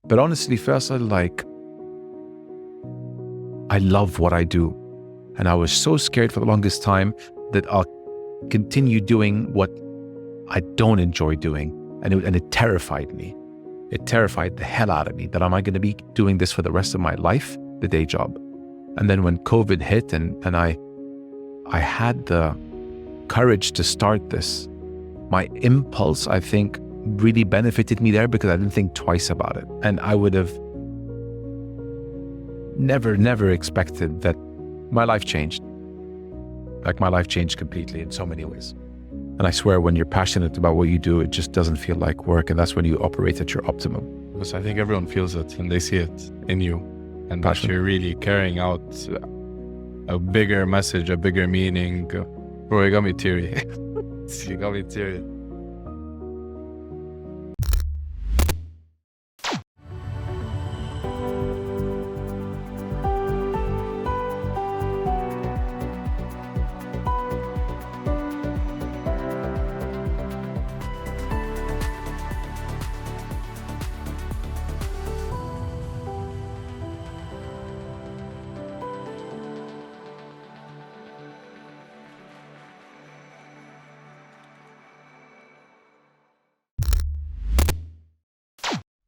But honestly, Faisal, like, I love what I do. And I was so scared for the longest time that I'll continue doing what I don't enjoy doing. And it terrified me. It terrified the hell out of me that am I going to be doing this for the rest of my life, the day job? And then when COVID hit and I had the courage to start this, my impulse, I think, really benefited me there because I didn't think twice about it. And I would have never expected that my life changed. Like, my life changed completely in so many ways. And I swear, when you're passionate about what you do, it just doesn't feel like work. And that's when you operate at your optimum. Because I think everyone feels it and they see it in you. And that you're really carrying out a bigger message, a bigger meaning. Bro, you got me teary. You got me teary.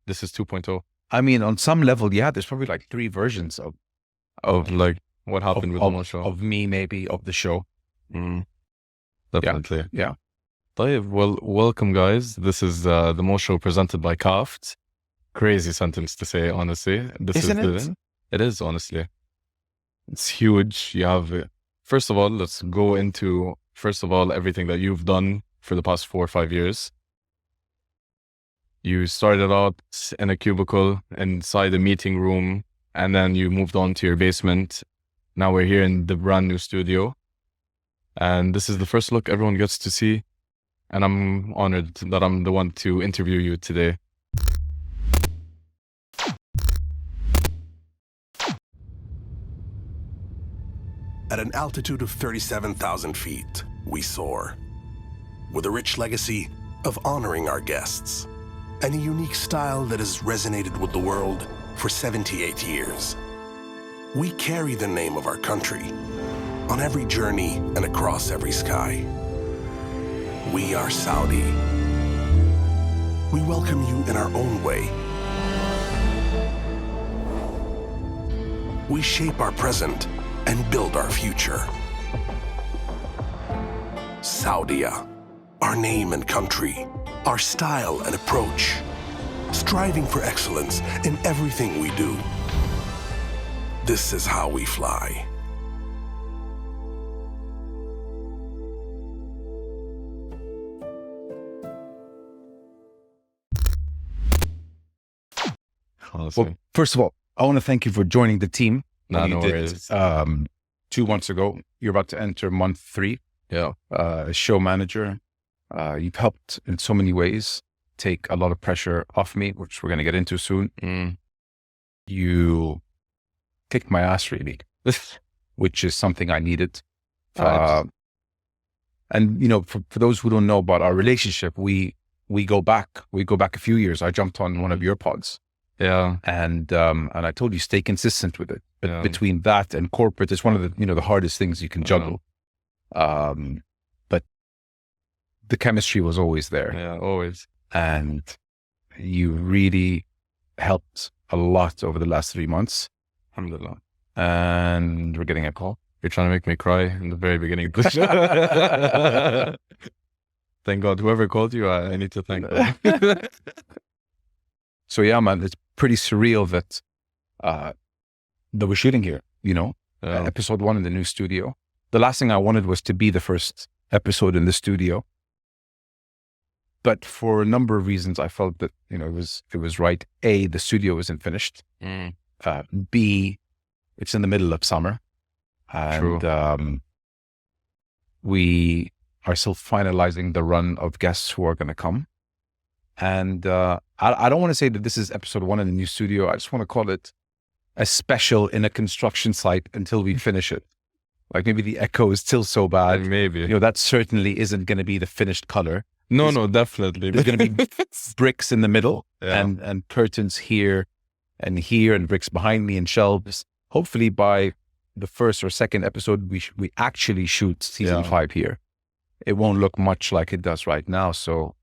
This is 2.0. I mean, on some level, yeah, there's probably like 3 versions of like what happened with the show. Of me, maybe, of the show. Definitely. Yeah. Well, welcome, guys. This is the Mo Show presented by KAFD. Crazy sentence to say, honestly. Isn't it? It is, honestly. It's huge. You have, first of all, let's go into, everything that you've done for the past 4 or 5 years. You started out in a cubicle inside a meeting room, and then you moved on to your basement. Now we're here in the brand new studio. And this is the first look everyone gets to see. And I'm honored that I'm the one to interview you today. At an altitude of 37,000 feet, we soar, with a rich legacy of honoring our guests, and a unique style that has resonated with the world for 78 years. We carry the name of our country on every journey and across every sky. We are Saudi. We welcome you in our own way. We shape our present and build our future. Saudia, our name and country, our style and approach, striving for excellence in everything we do. This is how we fly. Honestly. Well, first of all, I want to thank you for joining the team. No you worries. 2 months ago. You're about to enter month 3. Yeah. Show manager. You've helped in so many ways take a lot of pressure off me, which we're going to get into soon. You kicked my ass, really, which is something I needed. And, you know, for those who don't know about our relationship, we go back a few years. I jumped on one of your pods. Yeah. And I told you, stay consistent with it. But between that and corporate, it's one of the, the hardest things you can juggle. But the chemistry was always there. Yeah, always. And you really helped a lot over the last 3 months. Alhamdulillah. And we're getting a call. You're trying to make me cry in the very beginning of the show. Thank God. Whoever called you, I need to thank them. So yeah, man, it's pretty surreal that we're shooting here, episode 1 in the new studio. The last thing I wanted was to be the first episode in the studio. But for a number of reasons, I felt that, it was right. A, the studio isn't finished. B, it's in the middle of summer. And True. We are still finalizing the run of guests who are going to come. And I don't want to say that this is episode 1 in the new studio. I just want to call it a special in a construction site until we finish it. Like maybe the echo is still so bad. Maybe. That certainly isn't going to be the finished color. No, definitely. There's going to be bricks in the middle Yeah. and curtains here and bricks behind me and shelves. Hopefully by the first or second episode, we actually shoot season 5 here. It won't look much like it does right now. So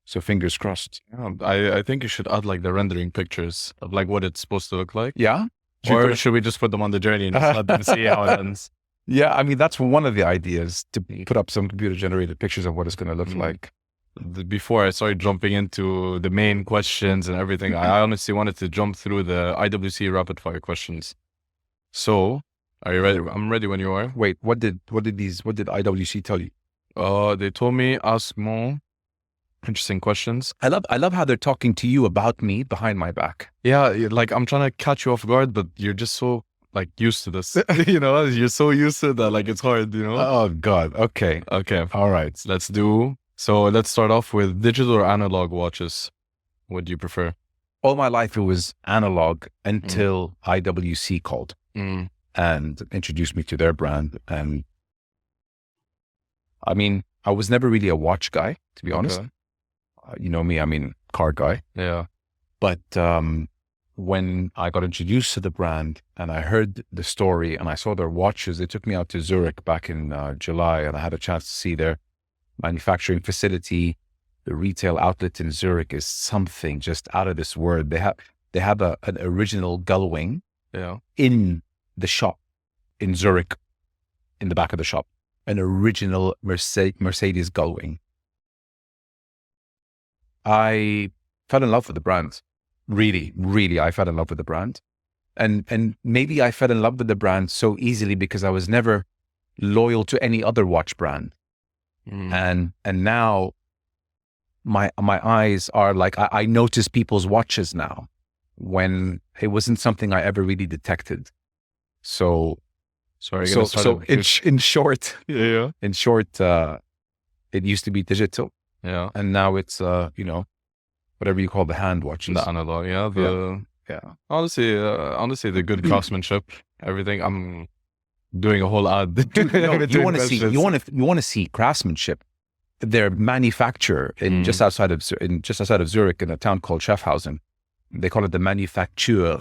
fingers crossed. Yeah, I think you should add like the rendering pictures of like what it's supposed to look like. Yeah. Or should we just put them on the journey and just let them see how it ends? Yeah. I mean, that's one of the ideas, to put up some computer generated pictures of what it's going to look like. Before I started jumping into the main questions and everything, I honestly wanted to jump through the IWC rapid fire questions. So, are you ready? I'm ready when you are. Wait, what did IWC tell you? They told me ask more interesting questions. I love how they're talking to you about me behind my back. Yeah, like I'm trying to catch you off guard, but you're just so like used to this. You know, you're so used to that, like it's hard, you know? Oh God. Okay. All right. Let's start off with digital or analog watches. What do you prefer? All my life it was analog until IWC called and introduced me to their brand. And I mean, I was never really a watch guy, to be honest. You know me, I mean, car guy. Yeah. But when I got introduced to the brand and I heard the story and I saw their watches, they took me out to Zurich back in July, and I had a chance to see their manufacturing facility. The retail outlet in Zurich is something just out of this world. They have an original gull wing in the shop in Zurich, in the back of the shop, an original Mercedes gull wing. I fell in love with the brand. Really, I fell in love with the brand. And maybe I fell in love with the brand so easily because I was never loyal to any other watch brand. And now my eyes are like, I notice people's watches now when it wasn't something I ever really detected. So in short, it used to be digital. Yeah. And now it's, whatever you call the hand watches. The analog, Honestly, the good craftsmanship, everything. I'm doing a whole ad. You want to see craftsmanship. Their manufacturer just outside of Zurich in a town called Schaffhausen. They call it the manufacture.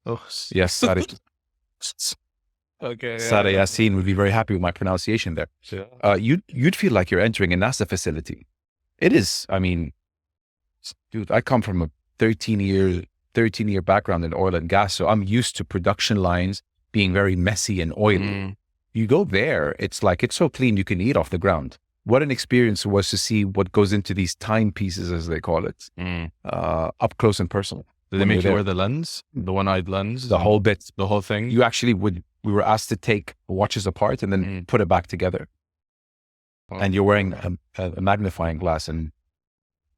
Oh yes, sorry. Okay. Sarah Yassin would be very happy with my pronunciation there. Yeah. You'd feel like you're entering a NASA facility. It is. I mean, dude, I come from a 13-year background in oil and gas, so I'm used to production lines being very messy and oily. You go there, it's like, it's so clean you can eat off the ground. What an experience it was to see what goes into these timepieces, as they call it, up close and personal. Did they make you wear the lens? The one-eyed lens? The whole bit. The whole thing? You actually we were asked to take watches apart and then put it back together. And you're wearing a magnifying glass, and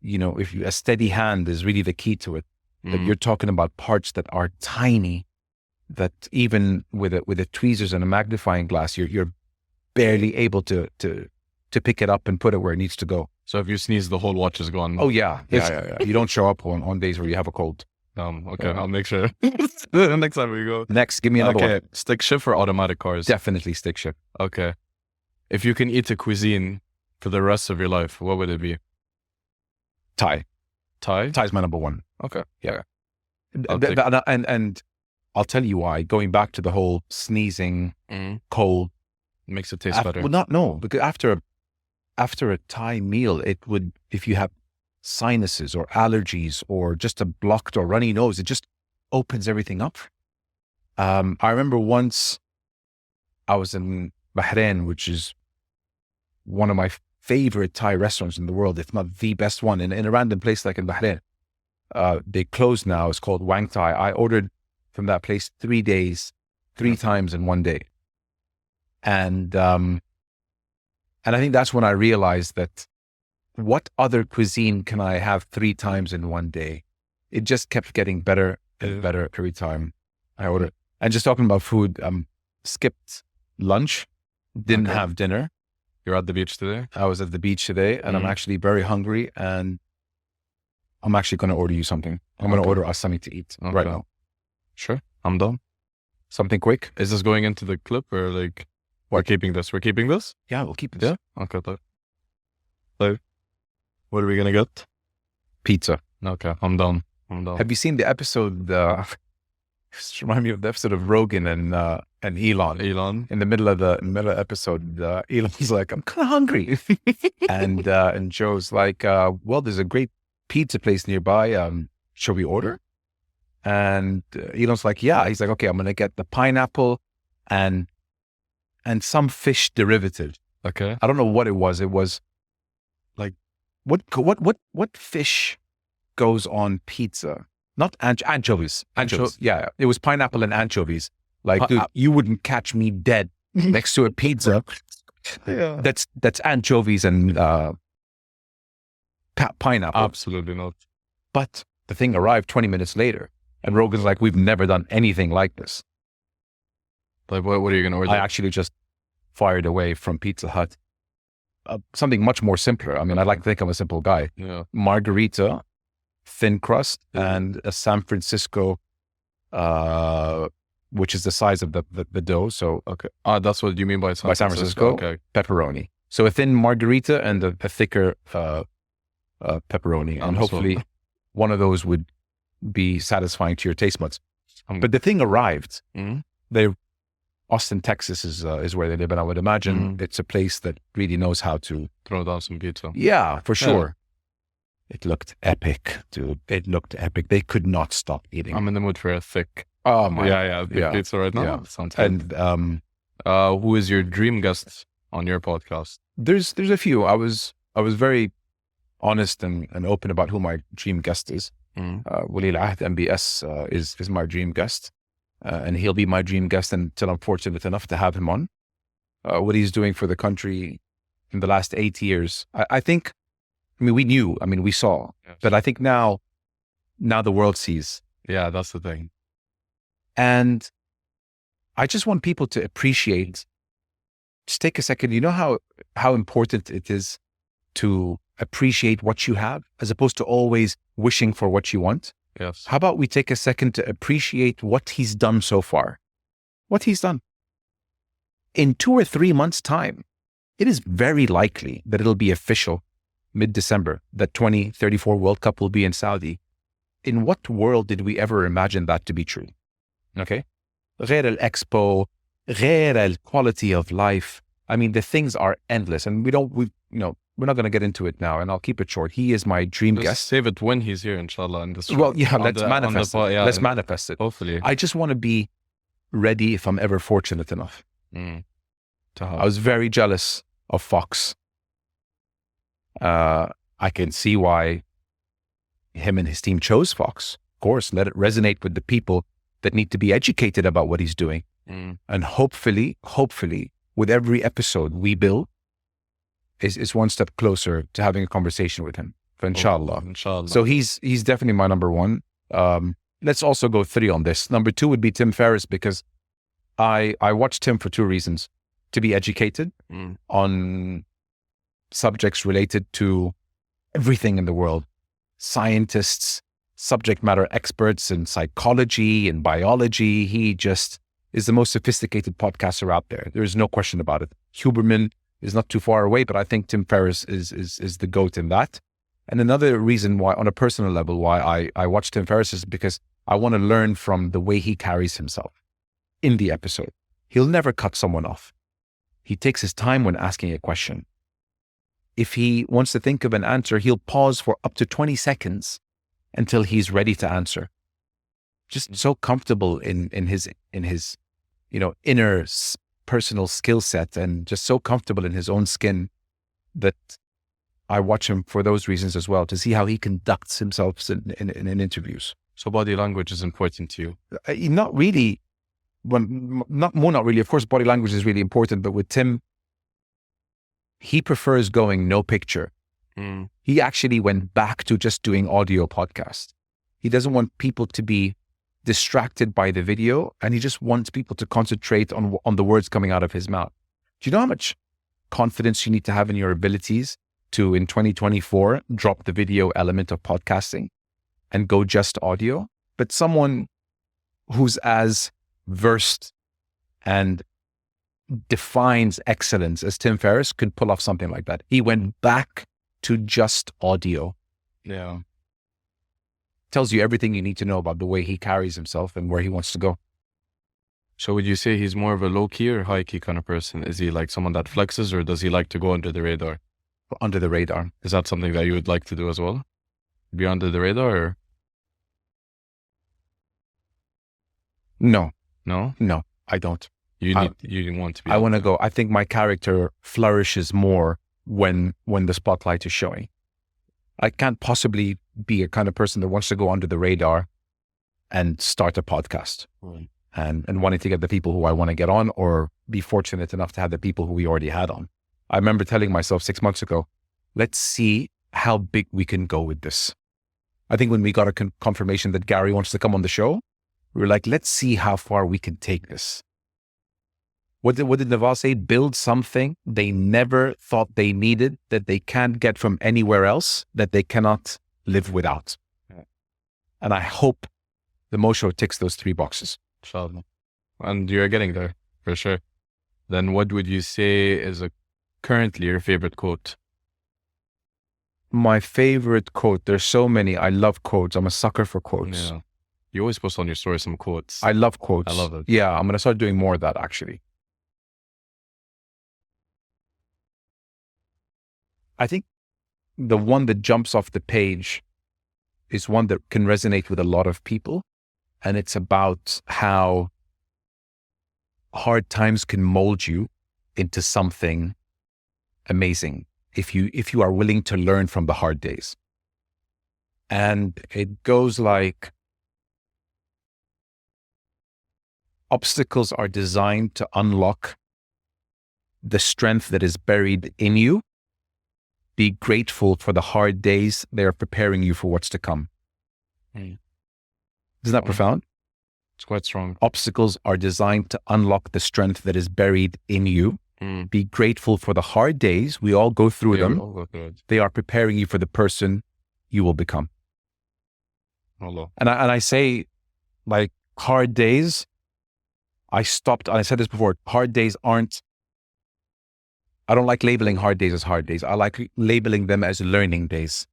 a steady hand is really the key to it. That you're talking about parts that are tiny, that even with the tweezers and a magnifying glass, you're barely able to pick it up and put it where it needs to go. So if you sneeze, the whole watch is gone. Oh yeah. You don't show up on days where you have a cold. Okay, I'll make sure. Next time we go. Next, give me another one. Stick shift or automatic cars? Definitely stick shift. Okay. If you can eat a cuisine for the rest of your life, what would it be? Thai. Thai's my number one. Okay. Yeah. And I'll tell you why. Going back to the whole sneezing, cold. Makes it taste better. Well, because after a Thai meal, it would, if you have sinuses or allergies or just a blocked or runny nose, it just opens everything up. I remember once I was in Bahrain, which is one of my favorite Thai restaurants in the world, if not the best one, in a random place like in Bahrain. They closed now. It's called Wang Thai. I ordered from that place 3 days, 3 times in one day. And I think that's when I realized that what other cuisine can I have 3 times in one day? It just kept getting better and better every time I ordered. And just talking about food, skipped lunch, didn't have dinner. You're at the beach today? I was at the beach today, and I'm actually very hungry, and I'm actually going to order you something. I'm going to order us something to eat right now. Sure. I'm done. Something quick. Is this going into the clip or like we're keeping this? We're keeping this? Yeah, we'll keep this. Yeah. Okay. Bye. What are we gonna get? Pizza. Okay, I'm down. Have you seen the episode? Just remind me of the episode of Rogan and Elon. Elon. In the middle of the episode, Elon's like, "I'm kind of hungry," and Joe's like, "Well, there's a great pizza place nearby. Shall we order?" And Elon's like, "Yeah." He's like, "Okay, I'm gonna get the pineapple and some fish derivative." Okay. I don't know what it was. It was like what fish goes on pizza? Not anchovies. Anchovies. Yeah, it was pineapple and anchovies. Like, dude, you wouldn't catch me dead next to a pizza. Yeah. That's anchovies and pineapple. Absolutely not. But the thing arrived 20 minutes later, and Rogan's like, "We've never done anything like this." Like, what are you gonna order? I actually just fired away from Pizza Hut. Something much more simpler. I mean, I like to think I'm a simple guy. Yeah. Margarita, thin crust, and a San Francisco, which is the size of the dough. So, Okay. That's what you mean by San Francisco. Okay. Pepperoni. So a thin margarita and a thicker pepperoni. And hopefully one of those would be satisfying to your taste buds. But the thing arrived. Austin, Texas is where they live. And I would imagine it's a place that really knows how to throw down some pizza. Yeah, for sure. It looked epic, dude. It looked epic. They could not stop eating. I'm in the mood for a thick. Oh my. Big pizza right now. Yeah. Sounds good. And who is your dream guest on your podcast? there's a few. I was very honest and open about who my dream guest is. Wali al-Ahd MBS is my dream guest. And he'll be my dream guest until I'm fortunate enough to have him on. What he's doing for the country in the last 8 years. I think, we saw, Yes. but I think now the world sees. Yeah, that's the thing. And I just want people to appreciate, just take a second. You know how important it is to appreciate what you have as opposed to always wishing for what you want. Yes. How about we take a second to appreciate what he's done so far? What he's done. In 2 or 3 months' time, it is very likely that it'll be official mid-December that 2034 World Cup will be in Saudi. In what world did we ever imagine that to be true? Okay? غير الexpo, غير الquality of life. I mean, the things are endless, and we're not going to get into it now, and I'll keep it short. He is my dream Just guest. save it when he's here, inshallah. Well, yeah, let's manifest it. Let's manifest it. Hopefully. I just want to be ready if I'm ever fortunate enough. I was very jealous of Fox. I can see why him and his team chose Fox. Of course, let it resonate with the people that need to be educated about what he's doing. And hopefully, with every episode we build, is one step closer to having a conversation with him. Inshallah. Inshallah. So he's definitely my number one. Let's also go 3 on this. Number 2 would be Tim Ferriss, because I watched him for 2 reasons. To be educated on subjects related to everything in the world. Scientists, subject matter experts in psychology and biology. He just is the most sophisticated podcaster out there. There is no question about it. Huberman is not too far away, but I think Tim Ferriss is the GOAT in that. And another reason why, on a personal level, why I watch Tim Ferriss is because I want to learn from the way he carries himself in the episode. He'll never cut someone off. He takes his time when asking a question. If he wants to think of an answer, he'll pause for up to 20 seconds until he's ready to answer. Just so comfortable in his inner personal skill set, and just so comfortable in his own skin that I watch him for those reasons as well, to see how he conducts himself in interviews. So body language is important to you? Not really. Not really. Of course, body language is really important, but with Tim, he prefers going no picture. He actually went back to just doing audio podcast. He doesn't want people to be distracted by the video, and he just wants people to concentrate on the words coming out of his mouth. Do you know how much confidence you need to have in your abilities to, in 2024, drop the video element of podcasting and go just audio? But someone who's as versed and defines excellence as Tim Ferriss could pull off something like that. He went back to just audio. Yeah. Tells you everything you need to know about the way he carries himself and where he wants to go. So would you say he's more of a low-key or high-key kind of person? Is he like someone that flexes, or does he like to go under the radar? Under the radar. Is that something that you would like to do as well? Be under the radar, or? No, No? I don't. You want to be. I want to go. I think my character flourishes more when the spotlight is showing. I can't possibly be a kind of person that wants to go under the radar and start a podcast and wanting to get the people who I want to get on, or be fortunate enough to have the people who we already had on. I remember telling myself 6 months ago, let's see how big we can go with this. I think when we got a confirmation that Gary wants to come on the show, we were like, let's see how far we can take this. What did Naval say? Build something they never thought they needed, that they can't get from anywhere else, that they cannot live without. Yeah. And I hope the Mo Show ticks those 3 boxes. Inshallah. And you're getting there, for sure. Then what would you say is currently your favorite quote? My favorite quote, there's so many. I love quotes. I'm a sucker for quotes. Yeah. You always post on your story some quotes. I love quotes. I love it. Yeah, I'm going to start doing more of that, actually. I think the one that jumps off the page is one that can resonate with a lot of people. And it's about how hard times can mold you into something amazing if you are willing to learn from the hard days. And it goes like, obstacles are designed to unlock the strength that is buried in you. Be grateful for the hard days. They are preparing you for what's to come. Isn't that profound? It's quite strong. Obstacles are designed to unlock the strength that is buried in you. Be grateful for the hard days. We all go through them. We all go through it. They are preparing you for the person you will become. Allah. And I say, like, hard days, I stopped, and I said this before, hard days aren't, I don't like labeling hard days as hard days. I like labeling them as learning days.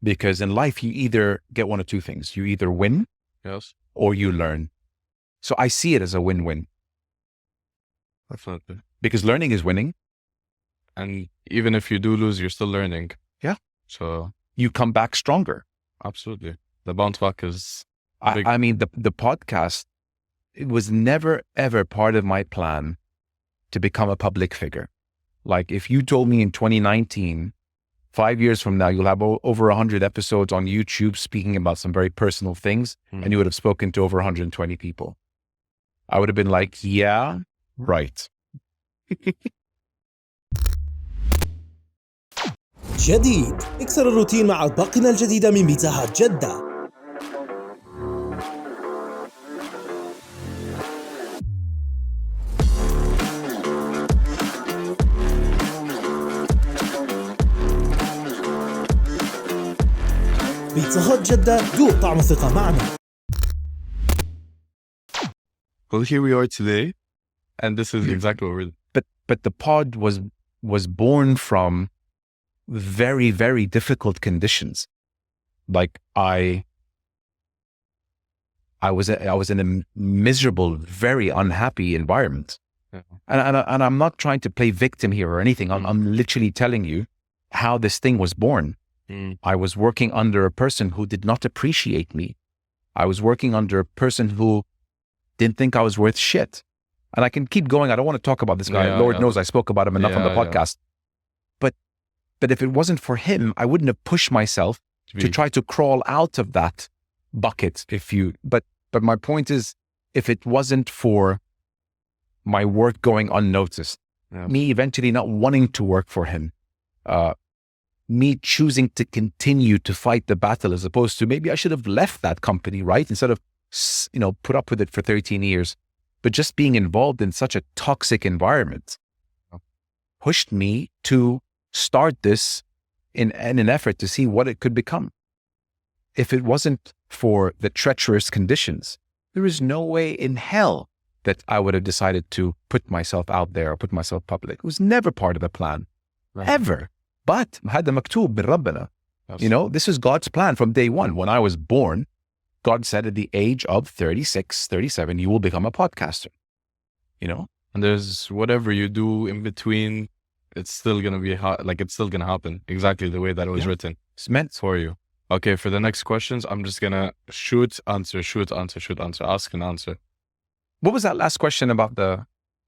Because in life, you either get one of two things. You either win, Yes. or you learn. So I see it as a win-win. Definitely. Because learning is winning. And even if you do lose, you're still learning. Yeah. So You come back stronger. absolutely. The bounce back is big. I mean, the podcast, it was never, ever part of my plan to become a public figure. Like, if you told me in 2019, 5 years from now, you'll have over 100 episodes on YouTube speaking about some very personal things, and you would have spoken to over 120 people, I would have been like, yeah, right. جديد اكسر الروتين مع أطباقنا الجديدة من بيتزا هات جدة. بيتزا هات جدة، ذوق طعم الثقة معنا. Well, here we are today, and this is exactly what we're. But the pod was born from very, very difficult conditions. Like, I was in a miserable, very unhappy environment. Yeah. And I'm not trying to play victim here or anything. I'm literally telling you how this thing was born. I was working under a person who did not appreciate me. I was working under a person who didn't think I was worth shit. And I can keep going. I don't want to talk about this guy. Lord knows I spoke about him enough on the podcast. But if it wasn't for him, I wouldn't have pushed myself to try to crawl out of that bucket. But my point is, if it wasn't for my work going unnoticed, me eventually not wanting to work for him, me choosing to continue to fight the battle, as opposed to maybe I should have left that company, right? Instead of, put up with it for 13 years, but just being involved in such a toxic environment pushed me to start this in an effort to see what it could become. If it wasn't for the treacherous conditions, there is no way in hell that I would have decided to put myself out there or put myself public. It was never part of the plan, ever. But هذا مكتوب من ربنا. You know, this is God's plan from day one. When I was born, God said at the age of 36, 37, you will become a podcaster. You know? And there's whatever you do in between, it's still going to be it's still going to happen exactly the way that it was written. It's meant for you. Okay, for the next questions, I'm just going to shoot, answer, ask and answer. What was that last question about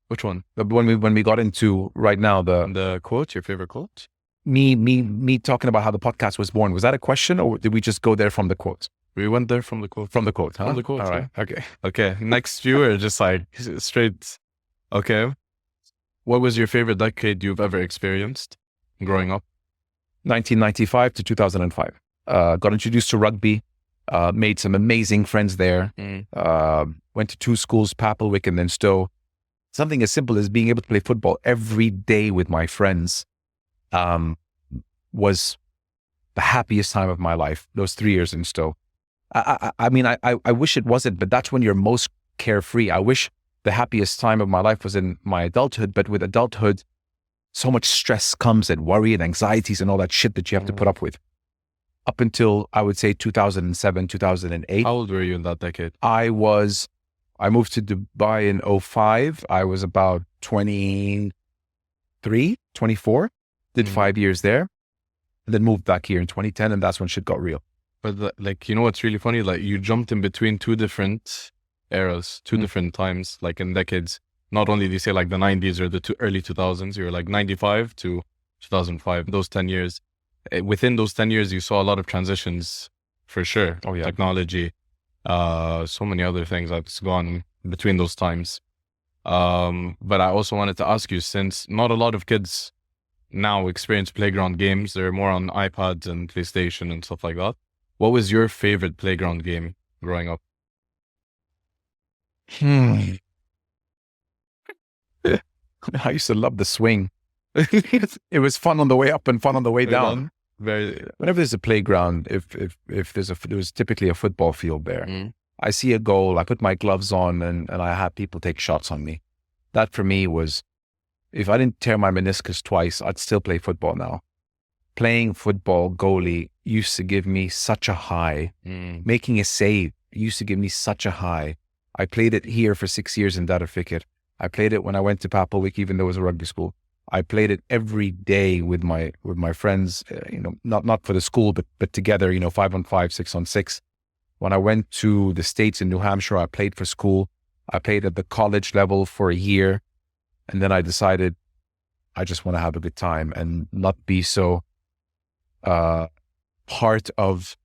which one? When we got into right now, the quote, your favorite quote? Me talking about how the podcast was born. Was that a question or did we just go there from the quote? We went there from the quote. From the quote, huh? From the quote. All right. Okay. Okay. Next viewer, just like straight. Okay. What was your favorite decade you've ever experienced growing up? 1995 to 2005. Got introduced to rugby, made some amazing friends there. Went to 2 schools, Papelwick and then Stowe. Something as simple as being able to play football every day with my friends was the happiest time of my life, those 3 years in Stowe. I mean, I wish it wasn't, but that's when you're most carefree. I wish the happiest time of my life was in my adulthood, but with adulthood, so much stress comes and worry and anxieties and all that shit that you have to put up with. Up until, I would say, 2007, 2008. How old were you in that decade? I moved to Dubai in 2005. I was about 23, 24. Did 5 years there. And then moved back here in 2010, and that's when shit got real. But you know what's really funny? Like, you jumped in between 2 different eras, 2 different times, like in decades. Not only do you say like the 90s or the early 2000s, you're like 95 to 2005, those 10 years. Within those 10 years, you saw a lot of transitions for sure. Oh, yeah. Technology, so many other things that's gone between those times. But I also wanted to ask you, since not a lot of kids now experience playground games, they're more on iPads and PlayStation and stuff like that. What was your favorite playground game growing up? I used to love the swing. It was fun on the way up and fun on the way down. Whenever there's a playground, if there was typically a football field there, I see a goal, I put my gloves on and I have people take shots on me. That for me was, if I didn't tear my meniscus twice, I'd still play football now. Playing football goalie used to give me such a high. Making a save used to give me such a high. I played it here for 6 years in Darfiket. I played it when I went to Papelwick, even though it was a rugby school. I played it every day with my friends, not for the school, but together, 5-on-5, 6-on-6. When I went to the States in New Hampshire, I played for school. I played at the college level for a year. And then I decided I just want to have a good time and not be so part of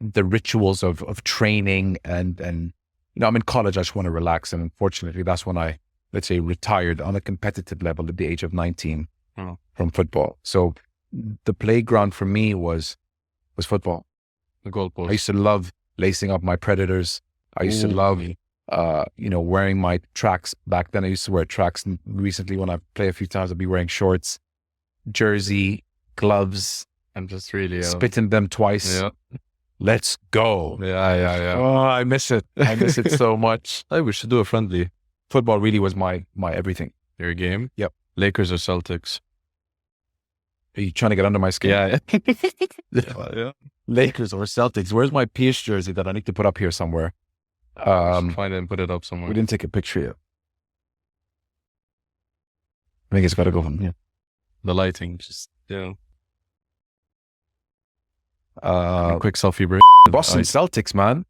the rituals of training and I'm in college, I just want to relax. And unfortunately, that's when I, let's say, retired on a competitive level at the age of 19 from football. So the playground for me was football. The goalpost. I used to love lacing up my Predators. I used to love, wearing my tracks. Back then I used to wear tracks. And recently when I play a few times, I'll be wearing shorts, jersey, gloves. I'm just really spitting them twice. Yeah. Let's go. Yeah. Oh, I miss it. I miss it so much. Hey, we should do a friendly. Football really was my everything. Your game? Yep. Lakers or Celtics? Are you trying to get under my skin? Yeah. Yeah. Lakers or Celtics. Where's my PS jersey that I need to put up here somewhere? Find it and put it up somewhere. We didn't take a picture yet. I think it's got to go from here. The lighting, just, A quick selfie break. Boston Celtics, man.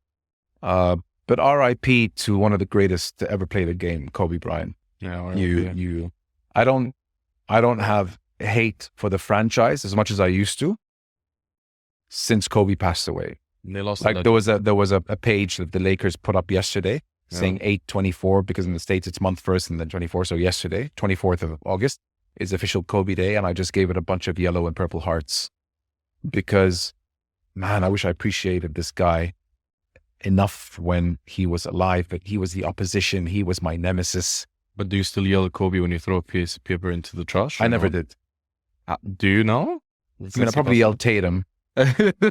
But RIP to one of the greatest to ever play the game, Kobe Bryant. Yeah. I don't have hate for the franchise as much as I used to since Kobe passed away. They lost. Like there was a page that the Lakers put up yesterday saying 8/24 because in the States it's month first and then 24. So yesterday, 24th of August is official Kobe Day, and I just gave it a bunch of yellow and purple hearts because, man, I wish I appreciated this guy enough when he was alive, but he was the opposition. He was my nemesis. But do you still yell at Kobe when you throw a piece of paper into the trash? I never did. Do you know? I mean, I probably yelled Tatum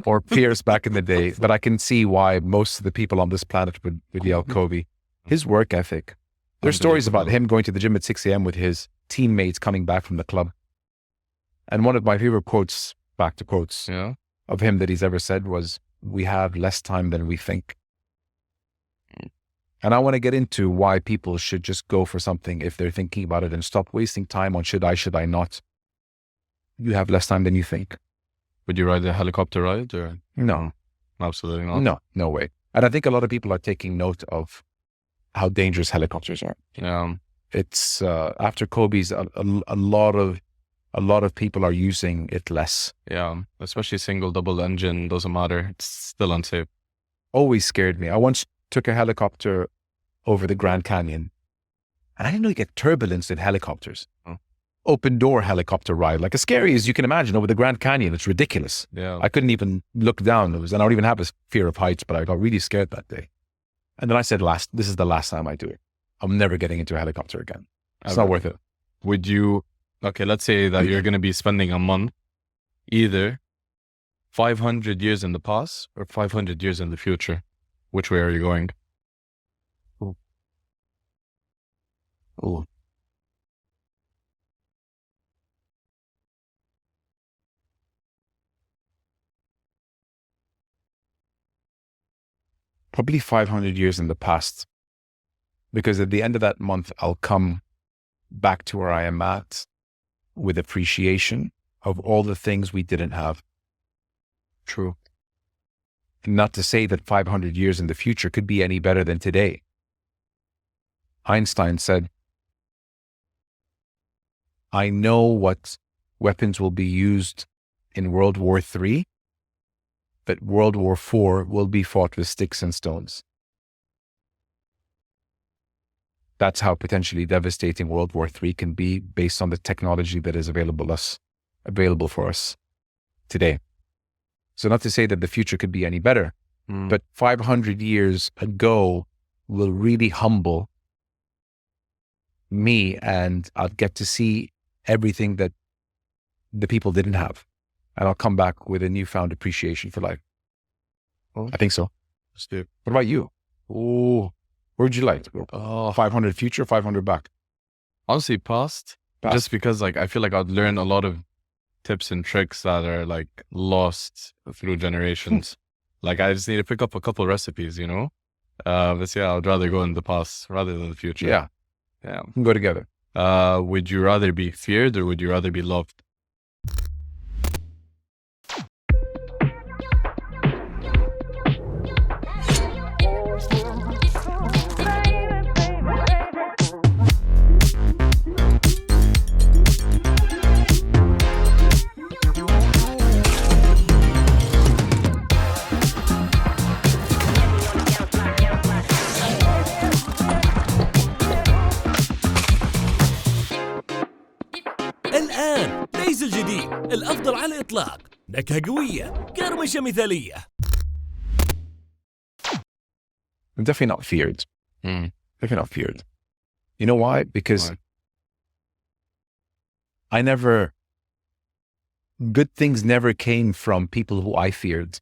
or Pierce back in the day, but I can see why most of the people on this planet would yell Kobe. His work ethic. There's stories about him going to the gym at 6 a.m. with his teammates coming back from the club. And one of my favorite quotes, back to quotes, Yeah. of him that he's ever said was, "We have less time than we think." And I want to get into why people should just go for something if they're thinking about it and stop wasting time on should I not. You have less time than you think. Would you ride a helicopter ride or? No, Absolutely not. no way. And I think a lot of people are taking note of how dangerous helicopters are. Yeah. It's after Kobe's, a lot of people are using it less. Yeah. Especially single, double engine, doesn't matter. It's still unsafe. Always scared me. I once took a helicopter over the Grand Canyon, and I didn't know you get turbulence in helicopters. Oh. Open door helicopter ride, like as scary as you can imagine over the Grand Canyon. It's ridiculous. Yeah. I couldn't even look down. And I don't even have a fear of heights, but I got really scared that day. And then I said, this is the last time I do it. I'm never getting into a helicopter again. It's not worth it. Would you, okay, let's say that you're going to be spending a month either 500 years in the past or 500 years in the future. Which way are you going? Oh, probably 500 years in the past, because at the end of that month, I'll come back to where I am at with appreciation of all the things we didn't have. True. Not to say that 500 years in the future could be any better than today. Einstein said, "I know what weapons will be used in World War III, that World War IV will be fought with sticks and stones." That's how potentially devastating World War III can be based on the technology that is available for us today. So not to say that the future could be any better, but 500 years ago will really humble me, and I'll get to see everything that the people didn't have. And I'll come back with a newfound appreciation for life. Oh. I think so. Steve. What about you? Oh, where'd you like to go? Oh, 500 future, 500 back? honestly, past. Just because like I feel like I'd learn a lot of tips and tricks that are like lost through generations. Like I just need to pick up a couple recipes, you know? But yeah, I'd rather go in the past rather than the future. Yeah. Yeah. We can go together. Would you rather be feared or would you rather be loved? الآن ليس الجديد الأفضل على الإطلاق، نكهة قوية، كرمشة مثالية. I'm definitely not feared. Definitely not feared. You know why? Because good things never came from people who I feared.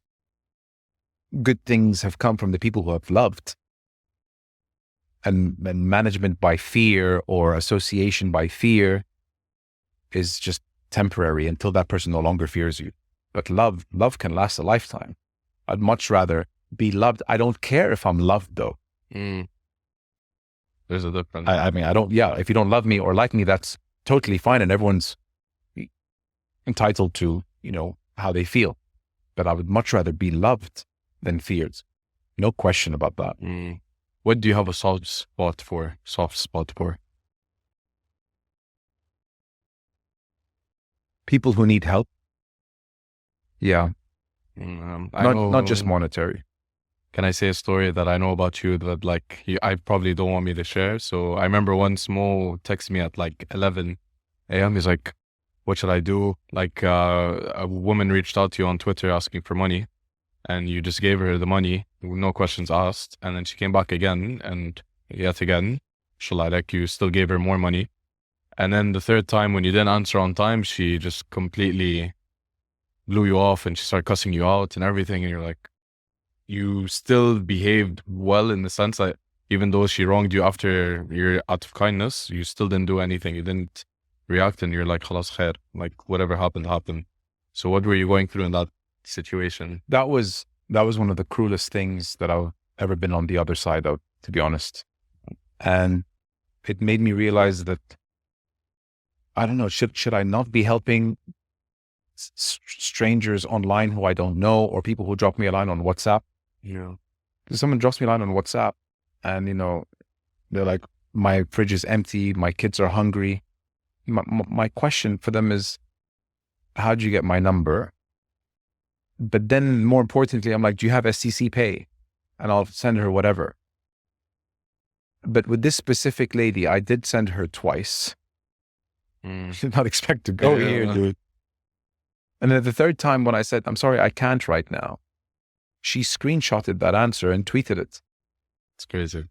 Good things have come from the people who I've loved. And management by fear or association by fear is just temporary until that person no longer fears you. But love can last a lifetime. I'd much rather be loved. I don't care if I'm loved though. There's a difference. I mean, if you don't love me or like me, that's totally fine. And everyone's entitled to, how they feel. But I would much rather be loved than feared. No question about that. What do you have a soft spot for? People who need help. Yeah. Not just monetary. Can I say a story that I know about you that I probably don't want me to share? So I remember once Mo texted me at like 11 a.m. He's like, what should I do? Like a woman reached out to you on Twitter asking for money and you just gave her the money, no questions asked. And then she came back again and yet again, you still gave her more money. And then the third time when you didn't answer on time, she just completely blew you off and she started cussing you out and everything. And you're like, you still behaved well in the sense that even though she wronged you after you're out of kindness, you still didn't do anything. You didn't react and you're like, khalas khair, like whatever happened, happened. So what were you going through in that situation? That was one of the cruelest things that I've ever been on the other side of, to be honest. And it made me realize that, I don't know, should I not be helping strangers online who I don't know, or people who drop me a line on WhatsApp? Yeah. Someone drops me a line on WhatsApp and, they're like, my fridge is empty, my kids are hungry. My question for them is, how'd you get my number? But then more importantly, I'm like, do you have STC Pay? And I'll send her whatever. But with this specific lady, I did send her twice. Did not expect to go here, dude. And then the third time when I said, I'm sorry, I can't right now, she screenshotted that answer and tweeted it. It's crazy.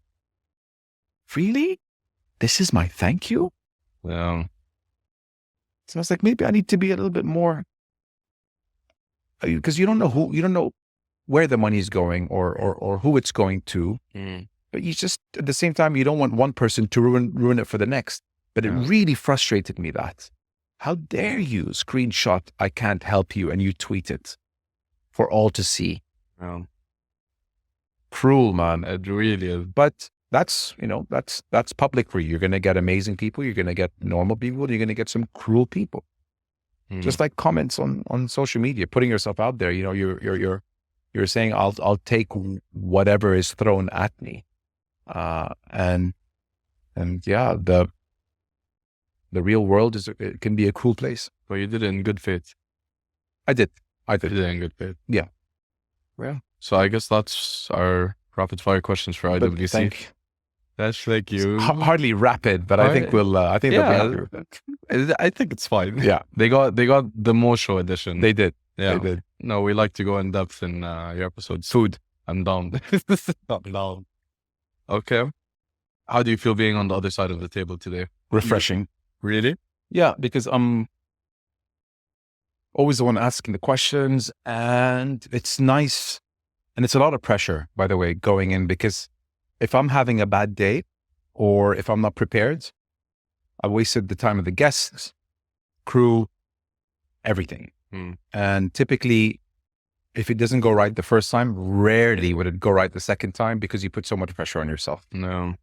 Really? This is my thank you? Yeah. So I was like, maybe I need to be a little bit more, because you don't know where the money is going or who it's going to. But you just, at the same time, you don't want one person to ruin it for the next. But it really frustrated me that, how dare you screenshot, I can't help you, and you tweet it for all to see. Cruel, man. It really is. But that's public for you. You're going to get amazing people. You're going to get normal people. You're going to get some cruel people. Just like comments on social media, putting yourself out there. You're saying, I'll take whatever is thrown at me. And yeah, the real world it can be a cruel place. But you did it in good faith. I did. You did it in good faith. Yeah. Well, so I guess that's our rapid fire questions for IWC. Thank you. Hardly rapid, but I think they'll be happy with it. I think it's fine. Yeah. They got the Mo Show edition. They did. Yeah. They did. No, we like to go in depth in your episodes. Food. I'm down. I'm down. Okay. How do you feel being on the other side of the table today? Refreshing. Really? Yeah, because I'm always the one asking the questions, and it's nice. And it's a lot of pressure, by the way, going in, because if I'm having a bad day or if I'm not prepared, I wasted the time of the guests, crew, everything. And typically, if it doesn't go right the first time, rarely would it go right the second time, because you put so much pressure on yourself. No.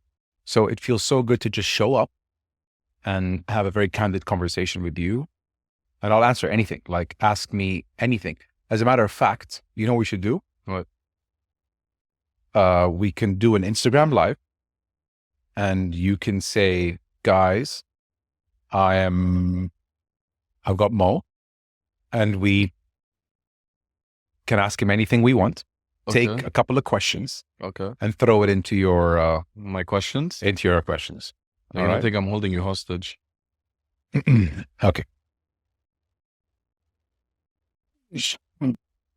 So it feels so good to just show up and have a very candid conversation with you. And I'll answer anything, like ask me anything. As a matter of fact, you know what we should do? What? We can do an Instagram live, and you can say, guys, I've got Mo, and we can ask him anything we want. Okay. Take a couple of questions. Okay. And throw it into your my questions. Into your questions. I don't think I'm holding you hostage. Okay.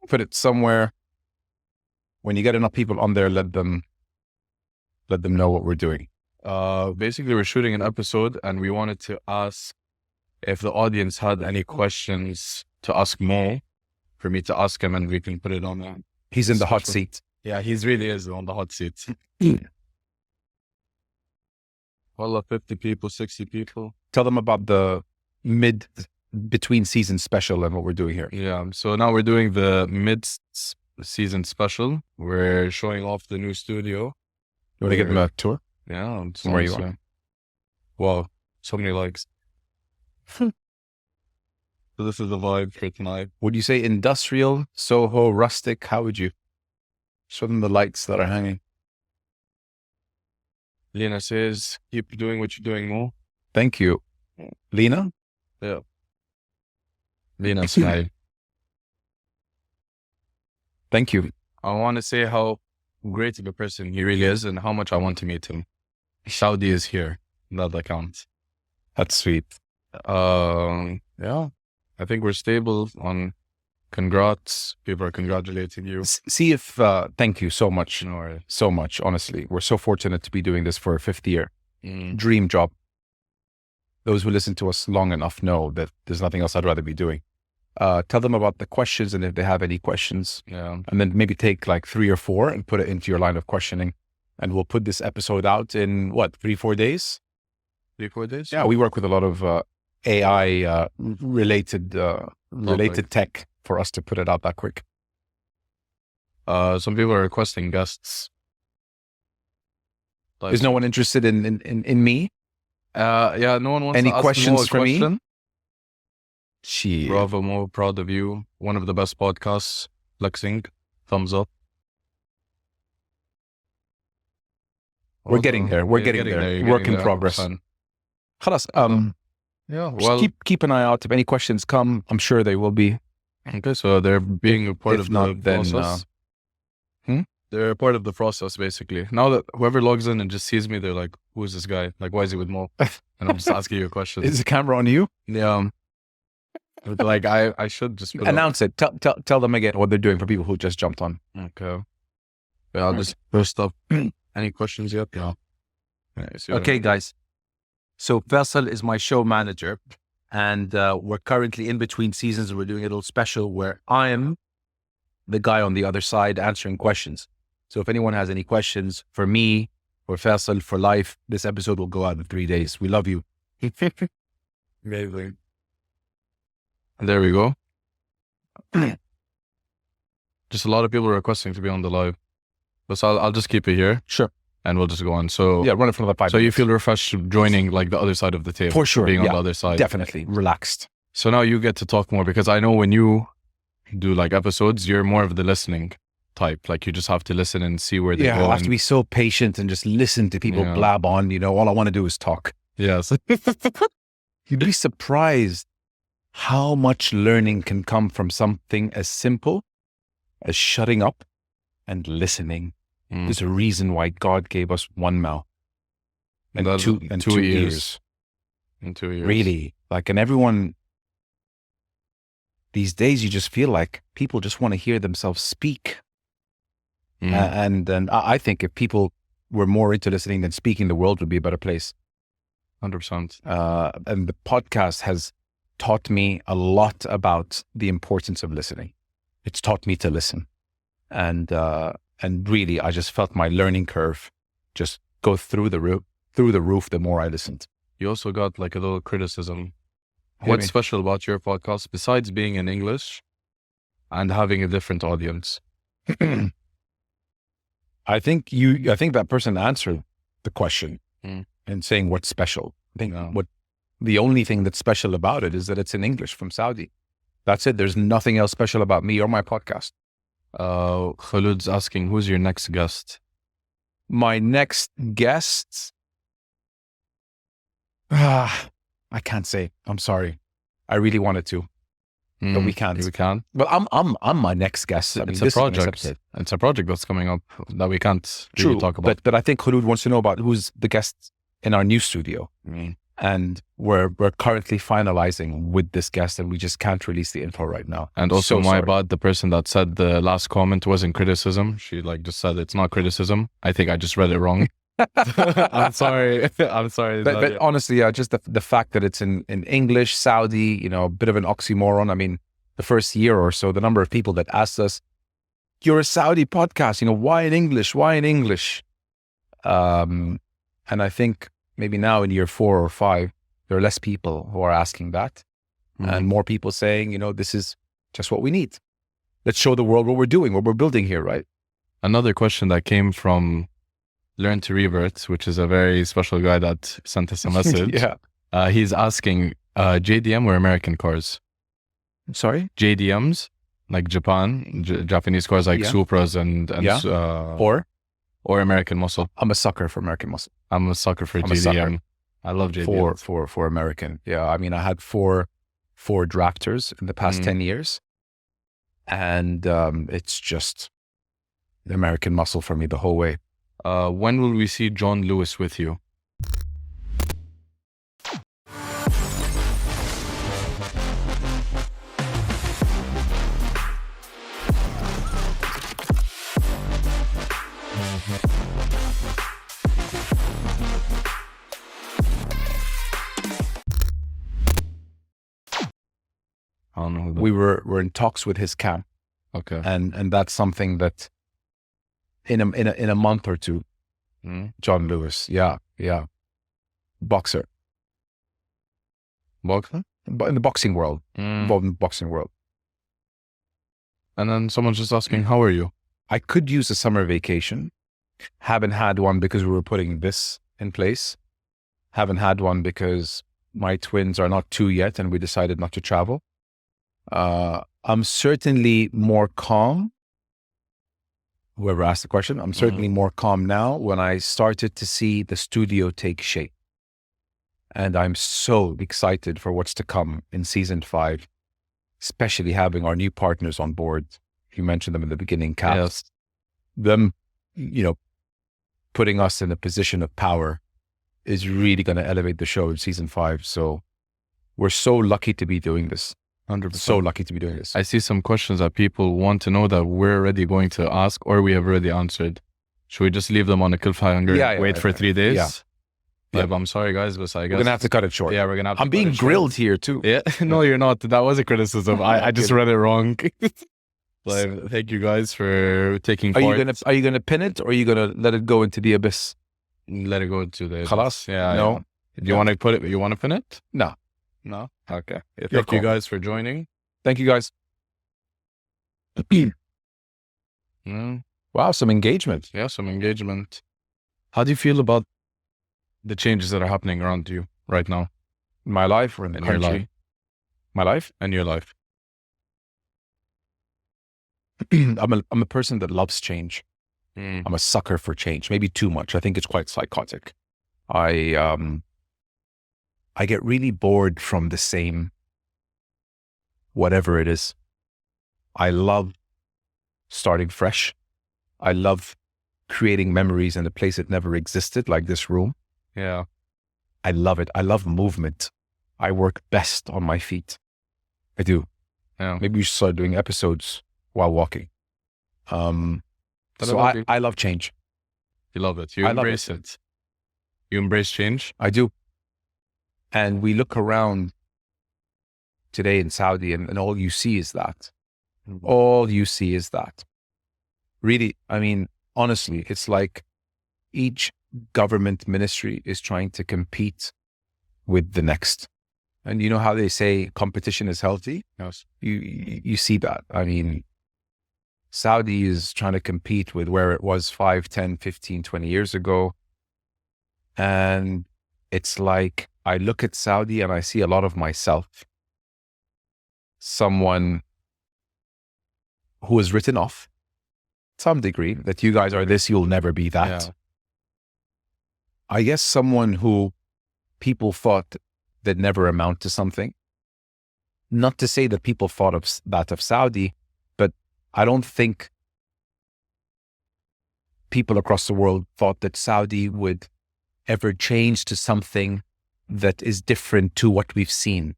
Put it somewhere. When you get enough people on there, let them know what we're doing. Basically, we're shooting an episode, and we wanted to ask if the audience had any questions to ask Mo, for me to ask him, and we can put it on there. He's in the hot seat. Yeah, he really is on the hot seat. Wallah, 50 people, 60 people. Tell them about the between season special and what we're doing here. Yeah, so now we're doing the mid-season special. We're showing off the new studio. You want to give them a tour? Yeah. From where you are. Wow, so many likes. So this is the vibe for tonight. Would you say industrial, Soho, rustic? How would you show them the lights that are hanging? Lena says, keep doing what you're doing, Mo. Thank you. Lena? Yeah. Lena smile. Thank you. I want to say how great of a person he really is and how much I want to meet him. Saudi is here. That account. That's sweet. Yeah. I think we're stable on congrats. People are congratulating you. See if, thank you so much. No worries. So much, honestly. We're so fortunate to be doing this for a fifth year. Dream job. Those who listen to us long enough know that there's nothing else I'd rather be doing. Tell them about the questions, and if they have any questions. Yeah. And then maybe take like 3 or 4 and put it into your line of questioning. And we'll put this episode out in what, 3-4 days? 3-4 days? Yeah, we work with a lot of AI related tech for us to put it out that quick. Some people are requesting guests. Like, Is no one interested in me? Yeah, no one wants Any to ask questions Mo a for me? question. Shit. Bravo, Mo. Proud of you. One of the best podcasts. Flexing. Thumbs up. We're getting there. We're getting there. Work in progress. 100%. Khalas, Yeah, just well, keep an eye out. If any questions come, I'm sure they will be. okay, so they're being a part If of not, the then, process. hmm? They're a part of the process, basically. Now that whoever logs in and just sees me, they're like, who is this guy? Like, why is he with Mo? And I'm just asking you a question. Is the camera on you? Yeah. But like, I should just put Announce it. Tell them again what they're doing for people who just jumped on. Okay. Yeah, I'll just first up. Any questions yet? No. Okay, guys. So Faisal is my show manager, and we're currently in between seasons. We're doing a little special where I am the guy on the other side answering questions. So if anyone has any questions for me or Faisal for life, this episode will go out in 3 days. We love you. Amazing. There we go. Just a lot of people requesting to be on the live. But so I'll just keep it here. Sure. And we'll just go on. So Yeah, run it for another 5 So you minutes. feel refreshed joining like the other side of the table. For sure, Being on yeah, the other side. Definitely. Relaxed. So now you get to talk more, because I know when you do like episodes, you're more of the listening type. Like you just have to listen and see where they Yeah, go. I have to be so patient and just listen to people Yeah. blab on. You know, all I want to do is talk. Yes. You'd be surprised how much learning can come from something as simple as shutting up and listening. Mm. There's a reason why God gave us one mouth and That's two ears. In 2 years. Really. Like, and everyone, these days, you just feel like people just want to hear themselves speak. Mm. And I think if people were more into listening than speaking, the world would be a better place. 100%. And the podcast has taught me a lot about the importance of listening. It's taught me to listen. And really, I just felt my learning curve just go through the roof the more I listened. You also got like a little criticism. Hit What's me. special about your podcast besides being in English and having a different audience? I think that person answered the question and saying what's special. I think Yeah. the only thing that's special about it is that it's in English from Saudi. That's it. There's nothing else special about me or my podcast. Khulud's asking, who's your next guest? My next guest, I can't say. I'm sorry. I really wanted to, but we can't. We can't. Well, I'm my next guest. I mean, It's a this is an project. episode. It's a project that's coming up that we can't really True, talk about. but I think Khulud wants to know about who's the guest in our new studio. And we're currently finalizing with this guest, and we just can't release the info right now. And also, So my sorry. bad, the person that said the last comment wasn't criticism. She like just said it's not criticism. I think I just read it wrong. I'm sorry. I'm sorry. But honestly, just the fact that it's in English, Saudi, you know, a bit of an oxymoron. I mean, the first year or so, the number of people that asked us, "You're a Saudi podcast, you know, why in English? Why in English?" And I think maybe now in year 4 or 5, there are less people who are asking that, and more people saying, you know, this is just what we need. Let's show the world what we're doing, what we're building here, right? Another question that came from Learn to Revert, which is a very special guy that sent us a message. Yeah. He's asking, JDM or American cars? Sorry? JDMs, like Japan, Japanese cars like Yeah. Supras and Yeah. or American muscle. I'm a sucker for American muscle. I'm a sucker for I'm a JDM. sucker. I love JDM. For American. Yeah. I mean, I had four Raptors in the past 10 years. And it's just the American muscle for me the whole way. When will we see John Lewis with you? I don't know who that. We're in talks with his camp, Okay. and that's something that in a month or two, John Lewis, yeah, boxer. Boxing? in the boxing world, involved in the boxing world. And then someone's just asking, how are you? I could use a summer vacation. Haven't had one because we were putting this in place. Haven't had one because my twins are not 2 yet and we decided not to travel. I'm certainly more calm. Whoever asked the question, I'm certainly more calm now when I started to see the studio take shape. And I'm so excited for what's to come in season 5, especially having our new partners on board. You mentioned them in the beginning, KAFD. Yes. Them, putting us in a position of power is really going to elevate the show in season 5. So we're so lucky to be doing this. 100%. So lucky to be doing this. I see some questions that people want to know that we're already going to ask or we have already answered. Should we just leave them on a cliffhanger? Wait for 3 days? Yeah. But I'm sorry, guys, but I guess We're going to have to cut it short. Yeah, we're going to have to I'm being grilled here too. Yeah, no, you're not. That was a criticism. I just read it wrong. But thank you guys for taking part. Are you gonna pin it or are you gonna let it go into the abyss? Let it go to the... Khalas? Yeah. No. Yeah. Do you want to put it? You want to pin it? No. No? Okay. Yeah, Your thank you call. guys for joining. Thank you guys. Wow, some engagement. Yeah, some engagement. How do you feel about the changes that are happening around you right now? In my life or in the In your country? life. My life? In your life? I'm a person that loves change. I'm a sucker for change, maybe too much. I think it's quite psychotic. I get really bored from the same, whatever it is. I love starting fresh. I love creating memories in a place that never existed, like this room. Yeah. I love it. I love movement. I work best on my feet. I do. Yeah. Maybe we should start doing episodes while walking. So I love change. You love it. You I love embrace it. You embrace change? I do. And we look around today in Saudi and all you see is that. All you see is that. Really, I mean, honestly, it's like each government ministry is trying to compete with the next. And you know how they say competition is healthy? Yes. You see that. I mean, Saudi is trying to compete with where it was 5, 10, 15, 20 years ago. And it's like, I look at Saudi and I see a lot of myself. Someone who was written off to some degree, that you guys are this, you'll never be that. Yeah. I guess someone who people thought that never amount to something. Not to say that people thought of that of Saudi, but I don't think people across the world thought that Saudi would ever change to something that is different to what we've seen.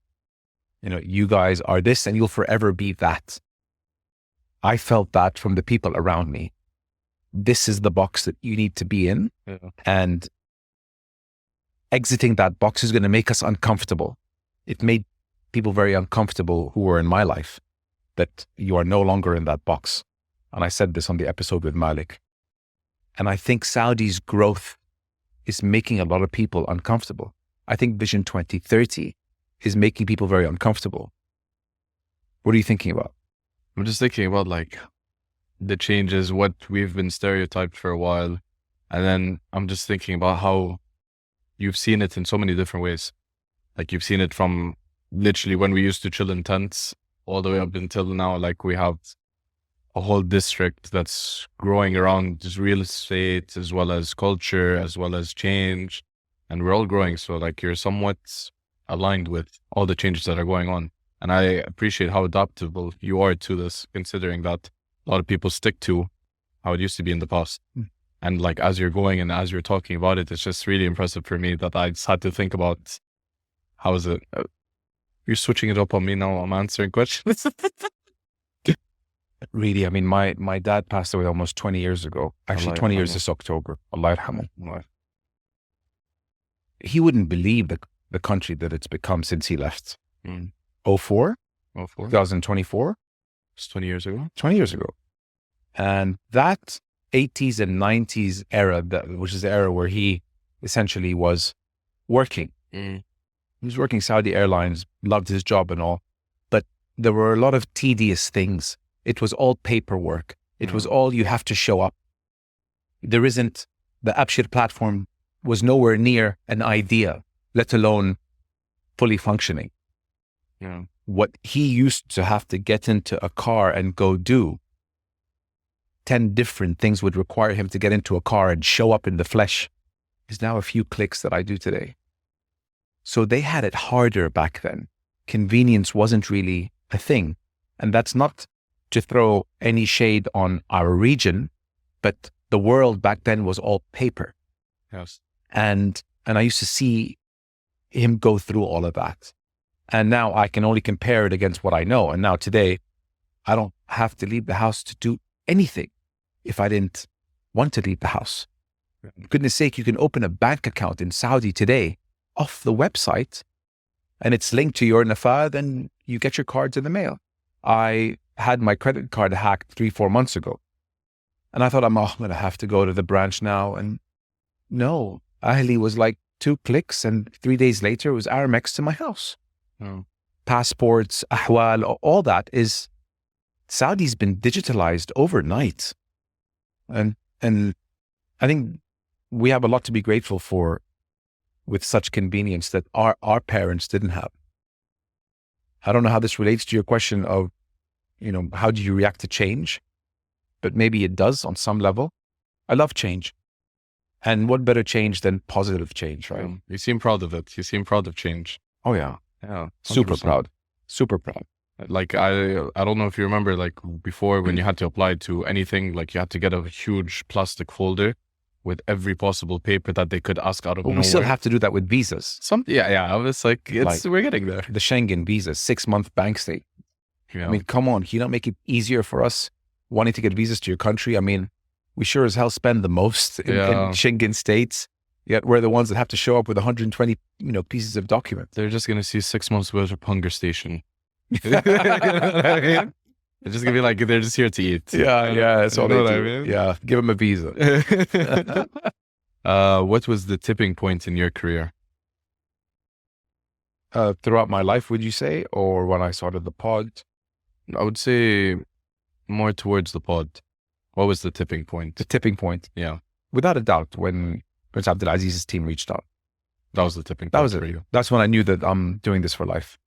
You know, you guys are this and you'll forever be that. I felt that from the people around me. This is the box that you need to be in. Yeah. And exiting that box is going to make us uncomfortable. It made people very uncomfortable who were in my life, that you are no longer in that box. And I said this on the episode with Malik. And I think Saudi's growth is making a lot of people uncomfortable. I think Vision 2030 is making people very uncomfortable. What are you thinking about? I'm just thinking about like the changes, what we've been stereotyped for a while. And then I'm just thinking about how you've seen it in so many different ways. Like you've seen it from literally when we used to chill in tents all the way up until now. Like we have a whole district that's growing around just real estate as well as culture, as well as change. And we're all growing. So like you're somewhat aligned with all the changes that are going on. And I appreciate how adaptable you are to this, considering that a lot of people stick to how it used to be in the past. And like, as you're going and as you're talking about it, it's just really impressive for me that I just had to think about how is it? You're switching it up on me now. I'm answering questions. Really, I mean, my dad passed away almost 20 years ago. Actually, Allah 20 years yarhamah. this October. Allah yarhamah. He wouldn't believe the country that it's become since he left. 04, 2024, It's 20 years ago. 20 years ago. And that 80s and 90s era, which is the era where he essentially was working, He was working Saudi Airlines, loved his job and all, but there were a lot of tedious things. It was all paperwork. It was all you have to show up. There isn't, the Abshir platform was nowhere near an idea, let alone fully functioning. Yeah. What he used to have to get into a car and go do, 10 different things would require him to get into a car and show up in the flesh, is now a few clicks that I do today. So they had it harder back then. Convenience wasn't really a thing. And that's not to throw any shade on our region, but the world back then was all paper. Yes. And I used to see him go through all of that. And now I can only compare it against what I know. And now today, I don't have to leave the house to do anything if I didn't want to leave the house. For goodness sake, you can open a bank account in Saudi today off the website, and it's linked to your Nafad, and you get your cards in the mail. I had my credit card hacked 3-4 months ago, and I thought, I'm going to have to go to the branch now. And no, Ahli was like 2 clicks, and 3 days later, it was Aramex to my house. Oh. Passports, ahwal, all that is, Saudi's been digitalized overnight. And I think we have a lot to be grateful for with such convenience that our parents didn't have. I don't know how this relates to your question of, how do you react to change? But maybe it does on some level. I love change. And what better change than positive change, right? You seem proud of it. You seem proud of change. Oh yeah. Yeah. Super 100%. proud. Super proud. Like, I don't know if you remember, like, before when you had to apply to anything, like, you had to get a huge plastic folder with every possible paper that they could ask out of But nowhere. we still have to do that with visas. Yeah. I was like, we're getting there. The Schengen visa, 6-month bank stay. Yeah. I mean, come on, can you not make it easier for us wanting to get visas to your country? I mean, we sure as hell spend the most in Schengen states, yet we're the ones that have to show up with 120, pieces of documents. They're just going to see 6 months worth of hunger station. You know what I mean? They're just going to be like, they're just here to eat. Yeah, that's all You know they what do. I mean? Yeah, give them a visa. What was the tipping point in your career? Throughout my life, would you say? Or when I started the pod? I would say more towards the pod. What was the tipping point? The tipping point. Yeah. Without a doubt, when Prince Abdulaziz's team reached out. That was the tipping point. That was for it. you. That's when I knew that I'm doing this for life.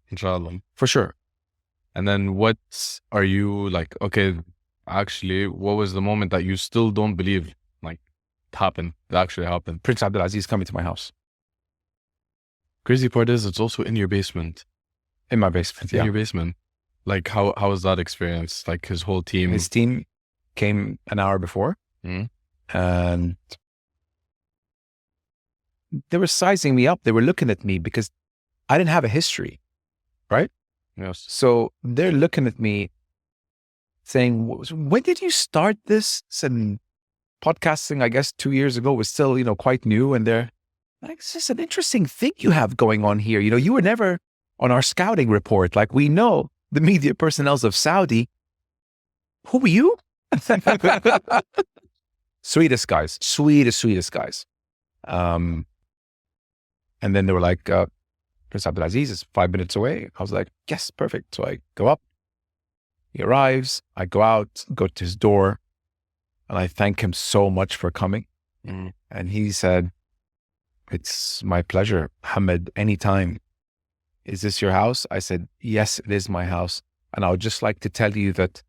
Inshallah. For sure. And then what are you like, okay, actually, what was the moment that you still don't believe, like, it happened, it actually happened? Prince Abdulaziz coming to my house. Crazy part is it's also in your basement. In my basement, In your basement. Like, how was that experience? Like, his whole team? His team came an hour before, and they were sizing me up. They were looking at me because I didn't have a history, right? Yes. So they're looking at me saying, when did you start this? And podcasting, I guess 2 years ago was still, quite new. And they're like, it's just an interesting thing you have going on here. You were never on our scouting report. Like, we know the media personnel of Saudi. Who are you? Sweetest guys. Sweetest guys. And then they were like, Prince Abdulaziz is 5 minutes away. I was like, yes, perfect. So I go up. He arrives. I go out, go to his door, and I thank him so much for coming. And he said, it's my pleasure, Hamid, anytime. Is this your house? I said, yes, it is my house. And I would just like to tell you that